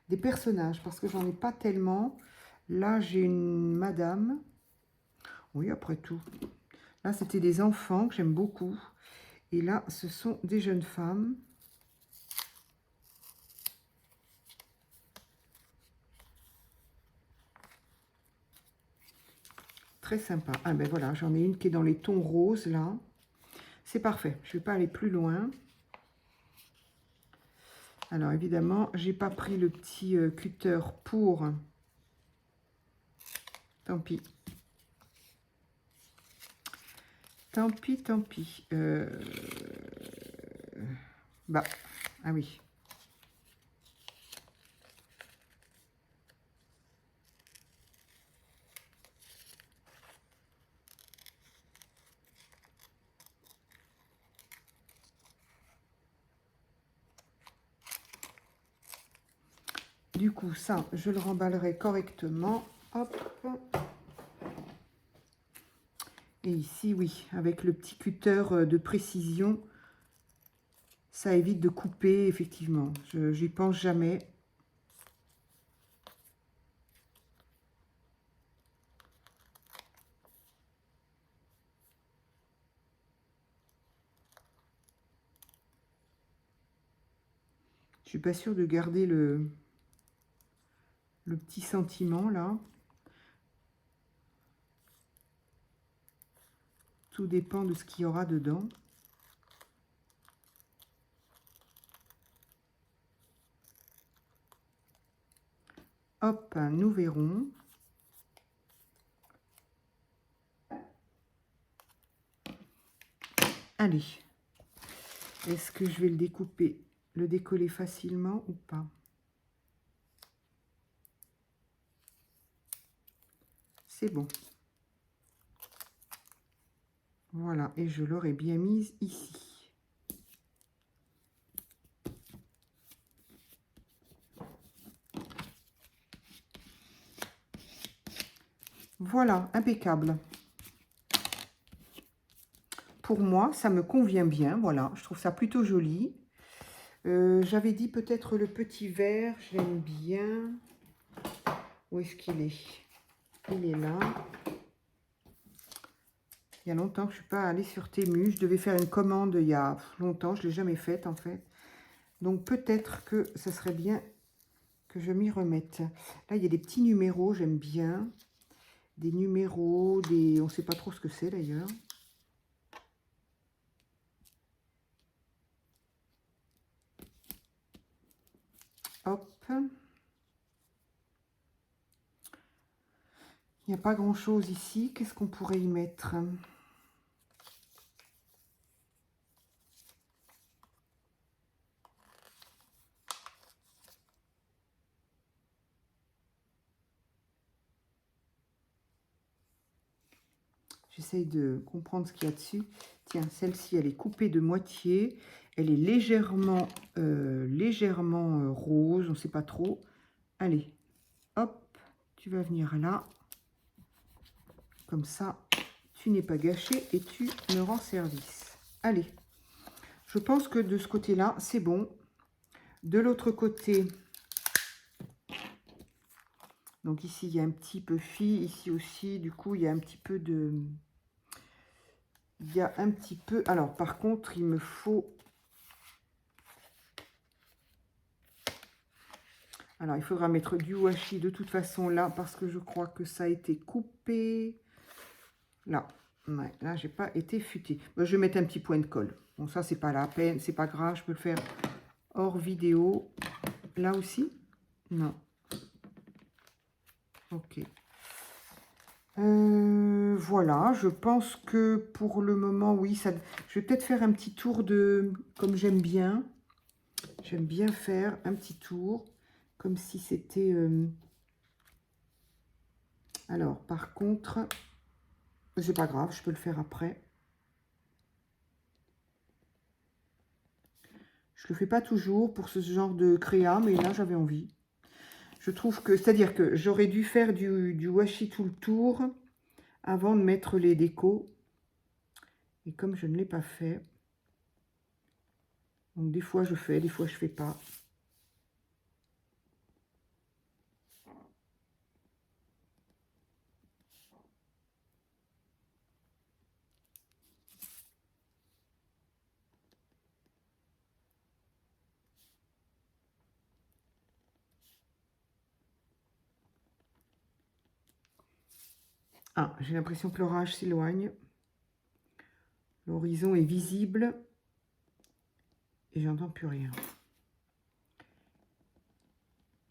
Des personnages, parce que j'en ai pas tellement. Là, j'ai une madame. Oui, après tout. Là, c'était des enfants que j'aime beaucoup. Et là, ce sont des jeunes femmes. Très sympa. Ah ben voilà, j'en ai une qui est dans les tons roses, là. C'est parfait. Je ne vais pas aller plus loin. Alors, évidemment, j'ai pas pris le petit cutter pour... Tant pis. Tant pis, tant pis. Bah, ah oui. Du coup, ça, je le remballerai correctement. Hop. Et ici, oui, avec le petit cutter de précision, ça évite de couper, effectivement. J'y pense jamais. Je suis pas sûre de garder le petit sentiment, là. Tout dépend de ce qu'il y aura dedans. Hop, nous verrons. Allez. Est-ce que je vais le découper, le décoller facilement ou pas? c'est bon. Voilà, et je l'aurais bien mise ici. Voilà, impeccable. Pour moi, ça me convient bien, voilà, je trouve ça plutôt joli. J'avais dit peut-être le petit vert, je l'aime bien. Où est-ce qu'il est? Il est là. Il y a longtemps que je ne suis pas allée sur Temu. Je devais faire une commande il y a longtemps, je ne l'ai jamais faite en fait. Donc peut-être que ça serait bien que je m'y remette. Là, il y a des petits numéros, j'aime bien. Des numéros, on ne sait pas trop ce que c'est d'ailleurs. Hop. Il n'y a pas grand-chose ici. Qu'est-ce qu'on pourrait y mettre? J'essaye de comprendre ce qu'il y a dessus. Tiens, celle-ci, elle est coupée de moitié. Elle est légèrement rose, on ne sait pas trop. Allez, hop, tu vas venir là. Comme ça, tu n'es pas gâché et tu me rends service. Allez, je pense que de ce côté-là, c'est bon. De l'autre côté, donc ici, il y a un petit peu fille. Ici aussi, du coup, il y a un petit peu de... Il y a un petit peu... Alors, par contre, il me faut... Alors, il faudra mettre du washi de toute façon là, parce que je crois que ça a été coupé. Là, ouais, là, j'ai pas été futé. Je vais mettre un petit point de colle. Bon, ça, c'est pas la peine, c'est pas grave, je peux le faire hors vidéo. Là aussi? Non. Ok. Voilà, je pense que pour le moment, oui, ça, je vais peut-être faire un petit tour de... Comme j'aime bien. J'aime bien faire un petit tour, comme si c'était... Alors, par contre, c'est pas grave, je peux le faire après. Je le fais pas toujours pour ce genre de créa, mais là, j'avais envie. Je trouve que, c'est-à-dire que j'aurais dû faire du washi tout le tour avant de mettre les décos. Et comme je ne l'ai pas fait, donc des fois je fais, des fois je fais pas. Ah, j'ai l'impression que l'orage s'éloigne. L'horizon est visible. Et j'entends plus rien.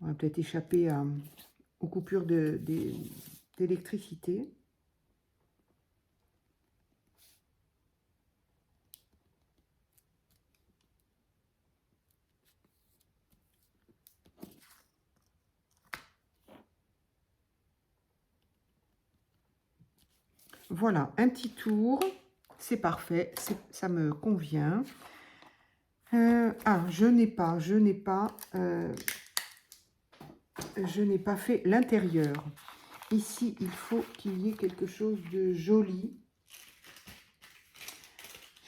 On va peut-être échapper aux coupures d'électricité. Voilà, un petit tour. C'est parfait, ça me convient. Je n'ai pas fait l'intérieur. Ici, il faut qu'il y ait quelque chose de joli.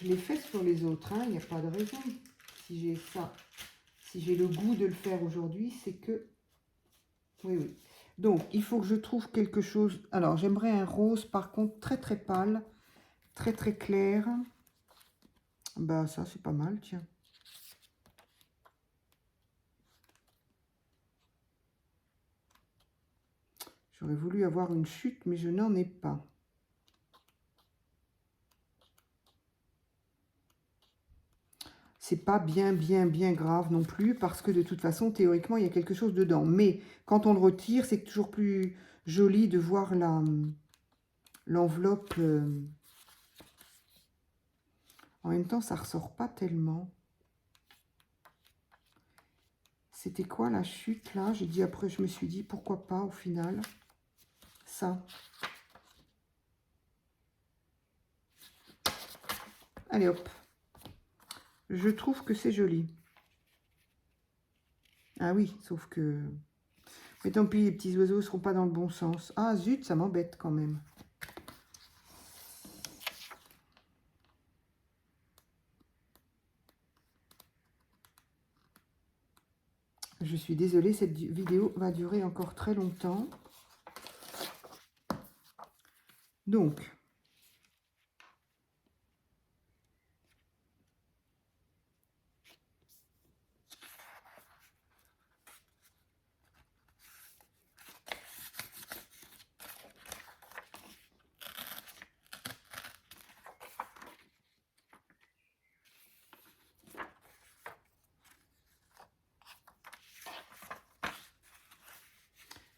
Je l'ai fait sur les autres, hein, il n'y a pas de raison. Si j'ai ça, si j'ai le goût de le faire aujourd'hui, c'est que... Oui, oui. Donc, il faut que je trouve quelque chose... Alors, j'aimerais un rose, par contre, très, très pâle, très, très clair. Bah, ça, c'est pas mal, tiens. J'aurais voulu avoir une chute, mais je n'en ai pas. C'est pas bien grave non plus, parce que de toute façon, théoriquement, il y a quelque chose dedans. Mais quand on le retire, c'est toujours plus joli de voir l'enveloppe. En même temps, ça ressort pas tellement. C'était quoi la chute là? J'ai dit après, je me suis dit pourquoi pas au final. Ça. Allez hop. Je trouve que c'est joli. Ah oui, sauf que... Mais tant pis, les petits oiseaux ne seront pas dans le bon sens. Ah zut, ça m'embête quand même. Je suis désolée, cette vidéo va durer encore très longtemps. Donc,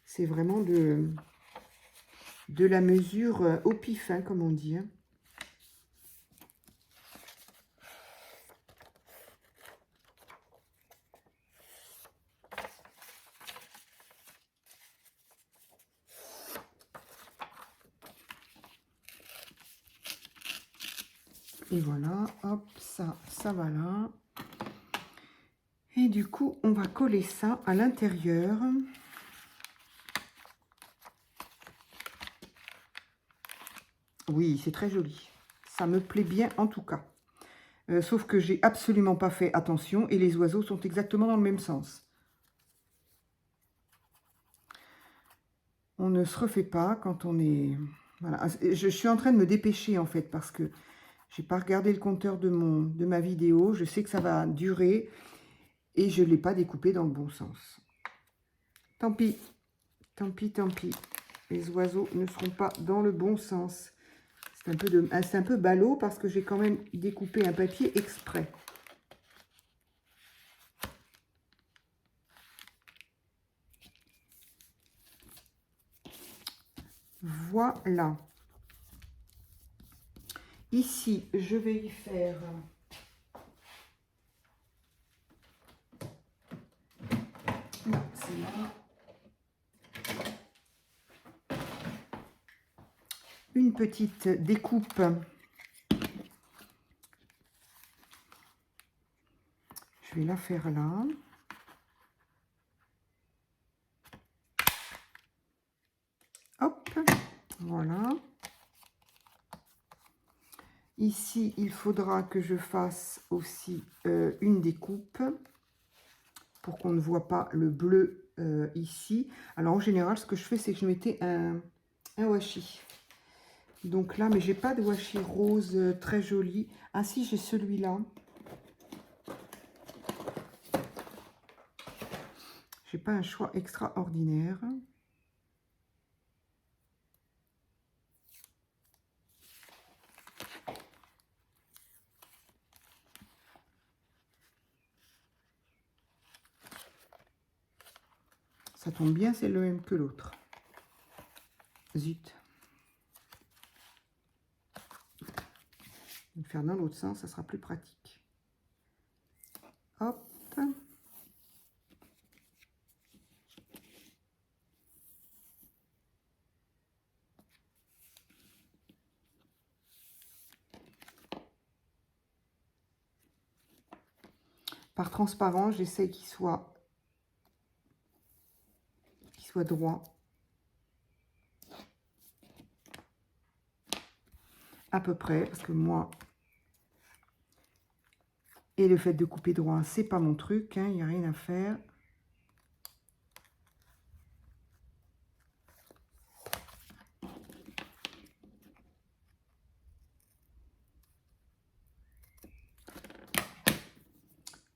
c'est vraiment de la mesure au pif, hein, comme on dit. Hein. Et voilà, hop, ça va là. Et du coup, on va coller ça à l'intérieur. Oui, c'est très joli. Ça me plaît bien en tout cas. Sauf que j'ai absolument pas fait attention et les oiseaux sont exactement dans le même sens. On ne se refait pas quand on est... Voilà. Je suis en train de me dépêcher en fait parce que j'ai pas regardé le compteur de ma vidéo. Je sais que ça va durer et je ne l'ai pas découpé dans le bon sens. Tant pis, tant pis, tant pis. Les oiseaux ne seront pas dans le bon sens. C'est un peu ballot parce que j'ai quand même découpé un papier exprès. Voilà. Ici, je vais y faire... Non, c'est là. Une petite découpe. Je vais la faire là. Hop, voilà. Ici, il faudra que je fasse aussi une découpe pour qu'on ne voit pas le bleu ici. Alors, en général, ce que je fais, c'est que je mettais un washi. Donc là, mais j'ai pas de washi rose très joli. Ah si, j'ai celui-là. J'ai pas un choix extraordinaire. Ça tombe bien, c'est le même que l'autre. Zut. Je vais le faire dans l'autre sens, ça sera plus pratique. Hop. Par transparent, j'essaie qu'il soit droit. À peu près, parce que moi, et le fait de couper droit, c'est pas mon truc, hein, il n'y a rien à faire.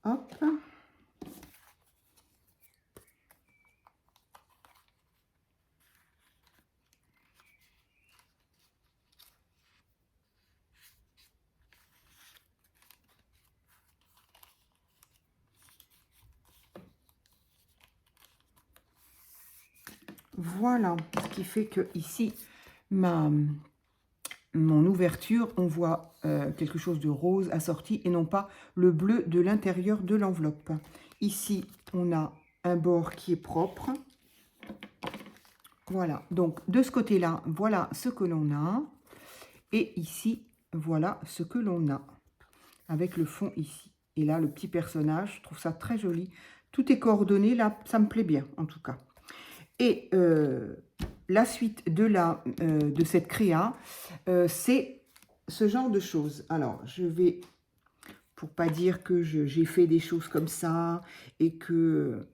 Hop. Voilà, ce qui fait que ici, mon ouverture, on voit quelque chose de rose assorti et non pas le bleu de l'intérieur de l'enveloppe. Ici, on a un bord qui est propre. Voilà, donc de ce côté-là, voilà ce que l'on a. Et ici, voilà ce que l'on a. avec le fond ici. Et là, le petit personnage, je trouve ça très joli. Tout est coordonné, là, ça me plaît bien, en tout cas. Et la suite de cette créa, c'est ce genre de choses. Alors, je vais, pour pas dire que j'ai fait des choses comme ça, et que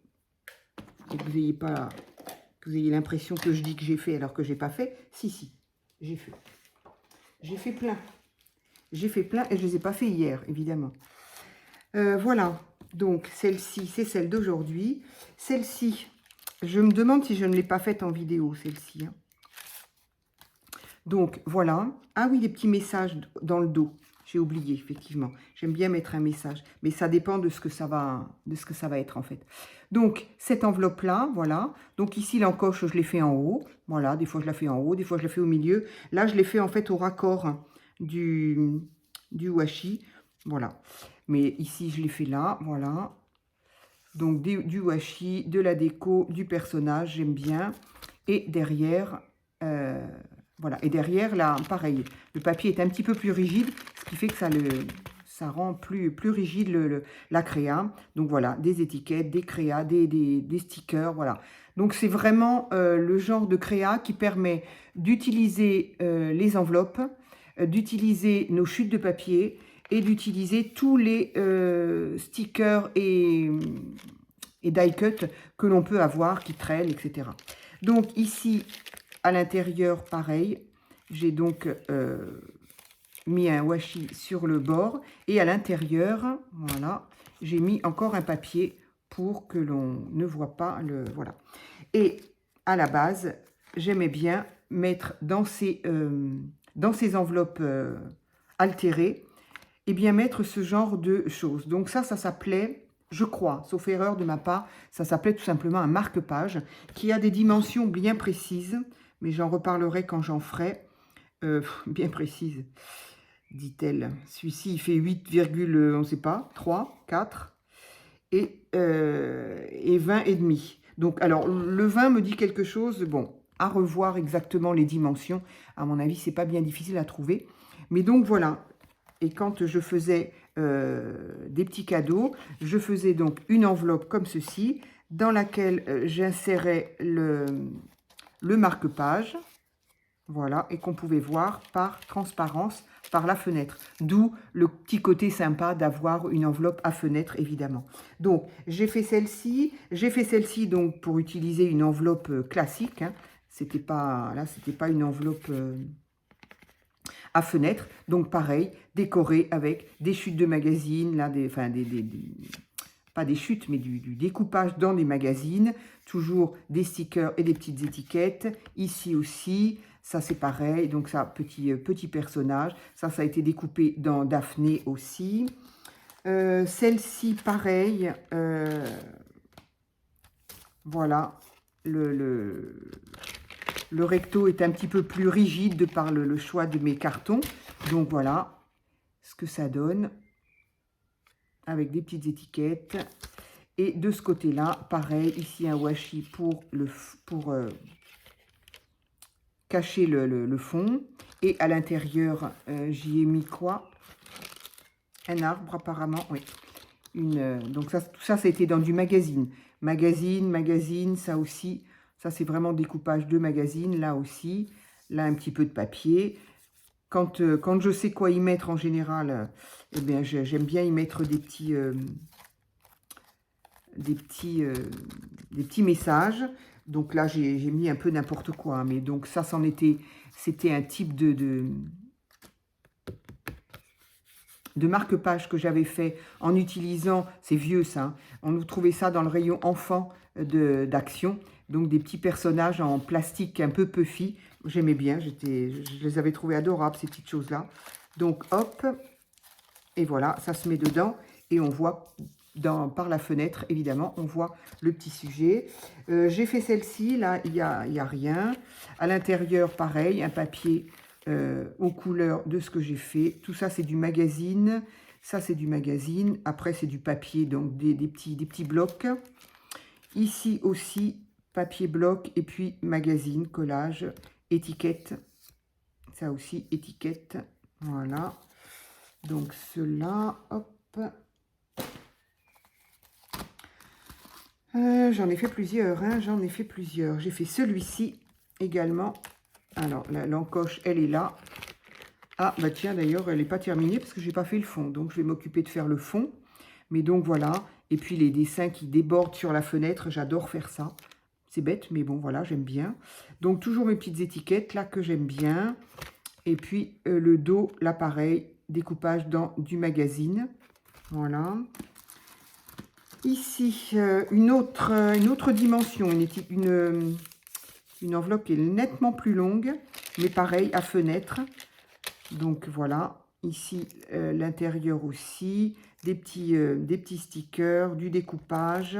vous n'ayez pas, que vous ayez l'impression que je dis que j'ai fait alors que j'ai pas fait. Si, j'ai fait. J'ai fait plein. J'ai fait plein et je ne les ai pas fait hier, évidemment. Voilà, donc celle-ci, c'est celle d'aujourd'hui. Celle-ci, je me demande si je ne l'ai pas faite en vidéo, celle-ci. Hein. Donc, voilà. Ah oui, les petits messages dans le dos. J'ai oublié, effectivement. J'aime bien mettre un message, mais ça dépend de ce que ça va être, en fait. Donc, cette enveloppe-là, voilà. Donc, ici, l'encoche, je l'ai fait en haut. Voilà, des fois, je la fais en haut, des fois, je la fais au milieu. Là, je l'ai fait, en fait, au raccord du washi. Voilà. Mais ici, je l'ai fait là, voilà. Donc, du washi, de la déco, du personnage, j'aime bien. Et derrière, voilà. Et derrière, là, pareil, le papier est un petit peu plus rigide, ce qui fait que ça rend plus rigide la créa. Donc, voilà, des étiquettes, des créas, des stickers, voilà. Donc, c'est vraiment le genre de créa qui permet d'utiliser les enveloppes, d'utiliser nos chutes de papier et d'utiliser tous les stickers et die cut que l'on peut avoir, qui traînent, etc. Donc ici, à l'intérieur, pareil, j'ai donc mis un washi sur le bord et à l'intérieur, voilà, j'ai mis encore un papier pour que l'on ne voit pas le... Voilà. Et à la base, j'aimais bien mettre dans ces enveloppes altérées, et bien mettre ce genre de choses. Donc ça s'appelait, je crois, sauf erreur de ma part, ça s'appelait tout simplement un marque-page qui a des dimensions bien précises, mais j'en reparlerai quand j'en ferai. Bien précises, dit-elle. Celui-ci, il fait 8, on ne sait pas, 3, 4 et 20 et demi. Donc, alors, le 20 me dit quelque chose, bon, à revoir exactement les dimensions. À mon avis, c'est pas bien difficile à trouver. Mais donc, voilà. Et quand je faisais des petits cadeaux, je faisais donc une enveloppe comme ceci, dans laquelle j'insérais le marque-page, voilà, et qu'on pouvait voir par transparence par la fenêtre. D'où le petit côté sympa d'avoir une enveloppe à fenêtre, évidemment. Donc, j'ai fait celle-ci. J'ai fait celle-ci donc pour utiliser une enveloppe classique. Hein. C'était pas une enveloppe... à fenêtre, donc pareil, décoré avec des chutes de magazines, là, pas des chutes, mais du découpage dans des magazines, toujours des stickers et des petites étiquettes, ici aussi, ça c'est pareil, donc ça, petit personnage, ça a été découpé dans Daphné aussi, celle-ci, pareil, voilà, le recto est un petit peu plus rigide de par le choix de mes cartons. Donc voilà ce que ça donne avec des petites étiquettes. Et de ce côté-là, pareil, ici un washi pour cacher le fond. Et à l'intérieur, j'y ai mis quoi? Un arbre apparemment, oui. Donc ça, tout ça, ça a été dans du magazine. Magazine, ça aussi... Ça, c'est vraiment découpage de magazine, là aussi. Là, un petit peu de papier. Quand je sais quoi y mettre en général, eh bien, j'aime bien y mettre des petits messages. Donc là, j'ai mis un peu n'importe quoi. Hein, mais donc ça, c'était un type de marque-page que j'avais fait en utilisant, c'est vieux ça, hein, on nous trouvait ça dans le rayon enfant d'Action. Donc des petits personnages en plastique un peu puffy. J'aimais bien, je les avais trouvés adorables, ces petites choses-là. Donc hop, et voilà, ça se met dedans. Et on voit, par la fenêtre, évidemment, on voit le petit sujet. J'ai fait celle-ci, là, il y a rien. À l'intérieur, pareil, un papier aux couleurs de ce que j'ai fait. Tout ça, c'est du magazine. Ça, c'est du magazine. Après, c'est du papier, donc des petits blocs. Ici aussi, papier bloc et puis magazine, collage, étiquette. Ça aussi, étiquette. Voilà. Donc ceux-là, hop. J'en ai fait plusieurs, hein, j'en ai fait plusieurs. J'ai fait celui-ci également. Alors, l'encoche, elle est là. Ah, bah tiens, d'ailleurs, elle n'est pas terminée parce que j'ai pas fait le fond. Donc, je vais m'occuper de faire le fond. Mais donc, voilà. Et puis, les dessins qui débordent sur la fenêtre, j'adore faire ça. C'est bête, mais bon, voilà, j'aime bien. Donc, toujours mes petites étiquettes, là, que j'aime bien. Et puis, le dos, là, pareil, découpage dans du magazine. Voilà. Ici, une autre dimension, une enveloppe qui est nettement plus longue, mais pareil, à fenêtre. Donc voilà, ici, l'intérieur aussi, des petits stickers, du découpage.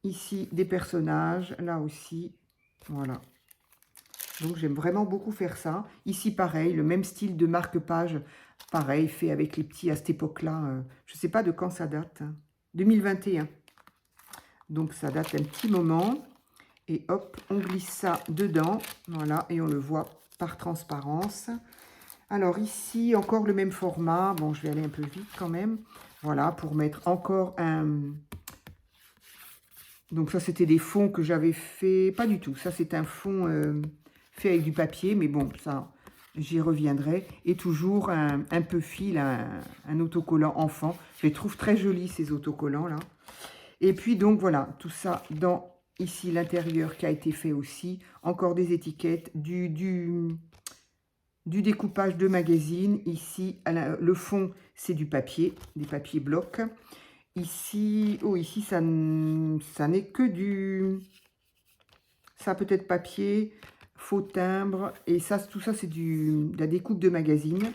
Ici, des personnages, là aussi, voilà. Donc j'aime vraiment beaucoup faire ça. Ici, pareil, le même style de marque-page, pareil, fait avec les petits à cette époque-là. Je ne sais pas de quand ça date, hein. 2021. Donc ça date un petit moment. Et hop, on glisse ça dedans. Voilà, et on le voit par transparence. Alors ici, encore le même format. Bon, je vais aller un peu vite quand même. Voilà, pour mettre encore un... Donc ça, c'était des fonds que j'avais fait... Pas du tout. Ça, c'est un fond fait avec du papier. Mais bon, ça, j'y reviendrai. Et toujours un peu fil, un autocollant enfant. Je les trouve très jolis, ces autocollants-là. Et puis, donc, voilà, tout ça dans, ici, l'intérieur qui a été fait aussi. Encore des étiquettes, du découpage de magazine. Ici, le fond, c'est du papier, des papiers blocs. Ici, oh, ici, ça n'est que du... Ça peut-être papier, faux timbre. Et ça, tout ça, c'est de la découpe de magazine.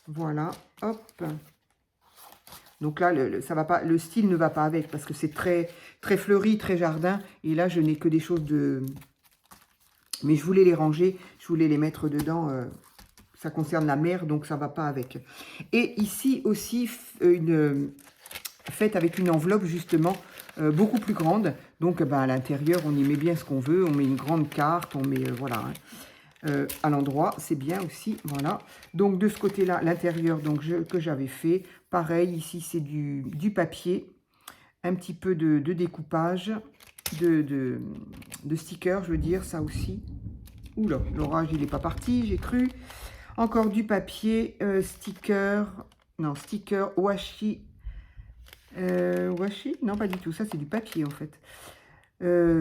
Voilà, hop. Donc là, ça va pas, le style ne va pas avec parce que c'est très, très fleuri, très jardin. Et là, je n'ai que des choses de... Mais je voulais les ranger, je voulais les mettre dedans. Ça concerne la mer, donc ça ne va pas avec. Et ici aussi, faite avec une enveloppe justement beaucoup plus grande. Donc à l'intérieur, on y met bien ce qu'on veut. On met une grande carte, on met... voilà, hein. À l'endroit, c'est bien aussi, voilà. Donc de ce côté-là, l'intérieur que j'avais fait, pareil, ici c'est du papier, un petit peu de découpage, de stickers, je veux dire, ça aussi. Oula, l'orage il n'est pas parti, j'ai cru. Encore du papier, sticker washi. Washi? Non, pas du tout, ça c'est du papier en fait.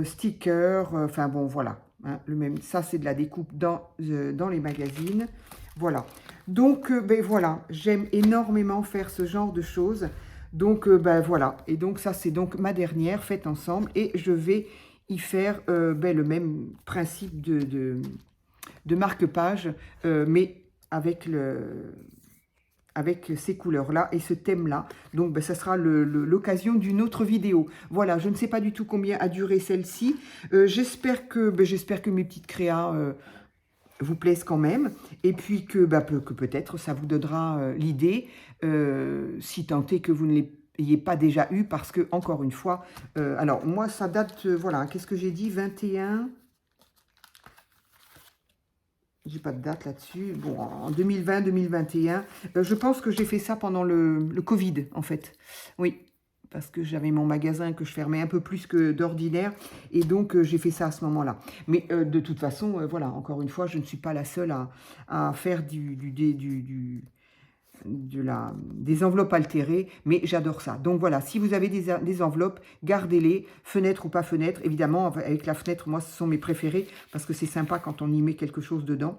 Sticker, enfin bon, voilà. Hein, le même, ça c'est de la découpe dans les magazines. Voilà. Donc, ben voilà, j'aime énormément faire ce genre de choses. Donc, ben voilà. Et donc, ça c'est donc ma dernière faite ensemble. Et je vais y faire ben, le même principe de marque-page, mais avec ces couleurs-là et ce thème-là. Donc, ben, ça sera l'occasion d'une autre vidéo. Voilà, je ne sais pas du tout combien a duré celle-ci. J'espère que mes petites créas vous plaisent quand même. Et puis que peut-être ça vous donnera l'idée, si tant est que vous ne l'ayez pas déjà eu, parce que, encore une fois, alors, moi, ça date, voilà, qu'est-ce que j'ai dit, 21... J'ai pas de date là-dessus. Bon, en 2020-2021, je pense que j'ai fait ça pendant le Covid, en fait. Oui, parce que j'avais mon magasin que je fermais un peu plus que d'ordinaire. Et donc, j'ai fait ça à ce moment-là. Mais de toute façon, voilà, encore une fois, je ne suis pas la seule à faire des enveloppes altérées, mais j'adore ça. Donc voilà, si vous avez des enveloppes, gardez-les, fenêtre ou pas fenêtre. Évidemment, avec la fenêtre, moi, ce sont mes préférés, parce que c'est sympa quand on y met quelque chose dedans.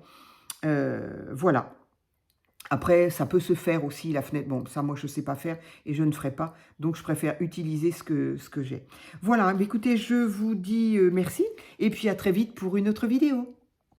Voilà. Après, ça peut se faire aussi, la fenêtre. Bon, ça, moi, je ne sais pas faire et je ne ferai pas. Donc, je préfère utiliser ce que j'ai. Voilà, écoutez, je vous dis merci et puis à très vite pour une autre vidéo.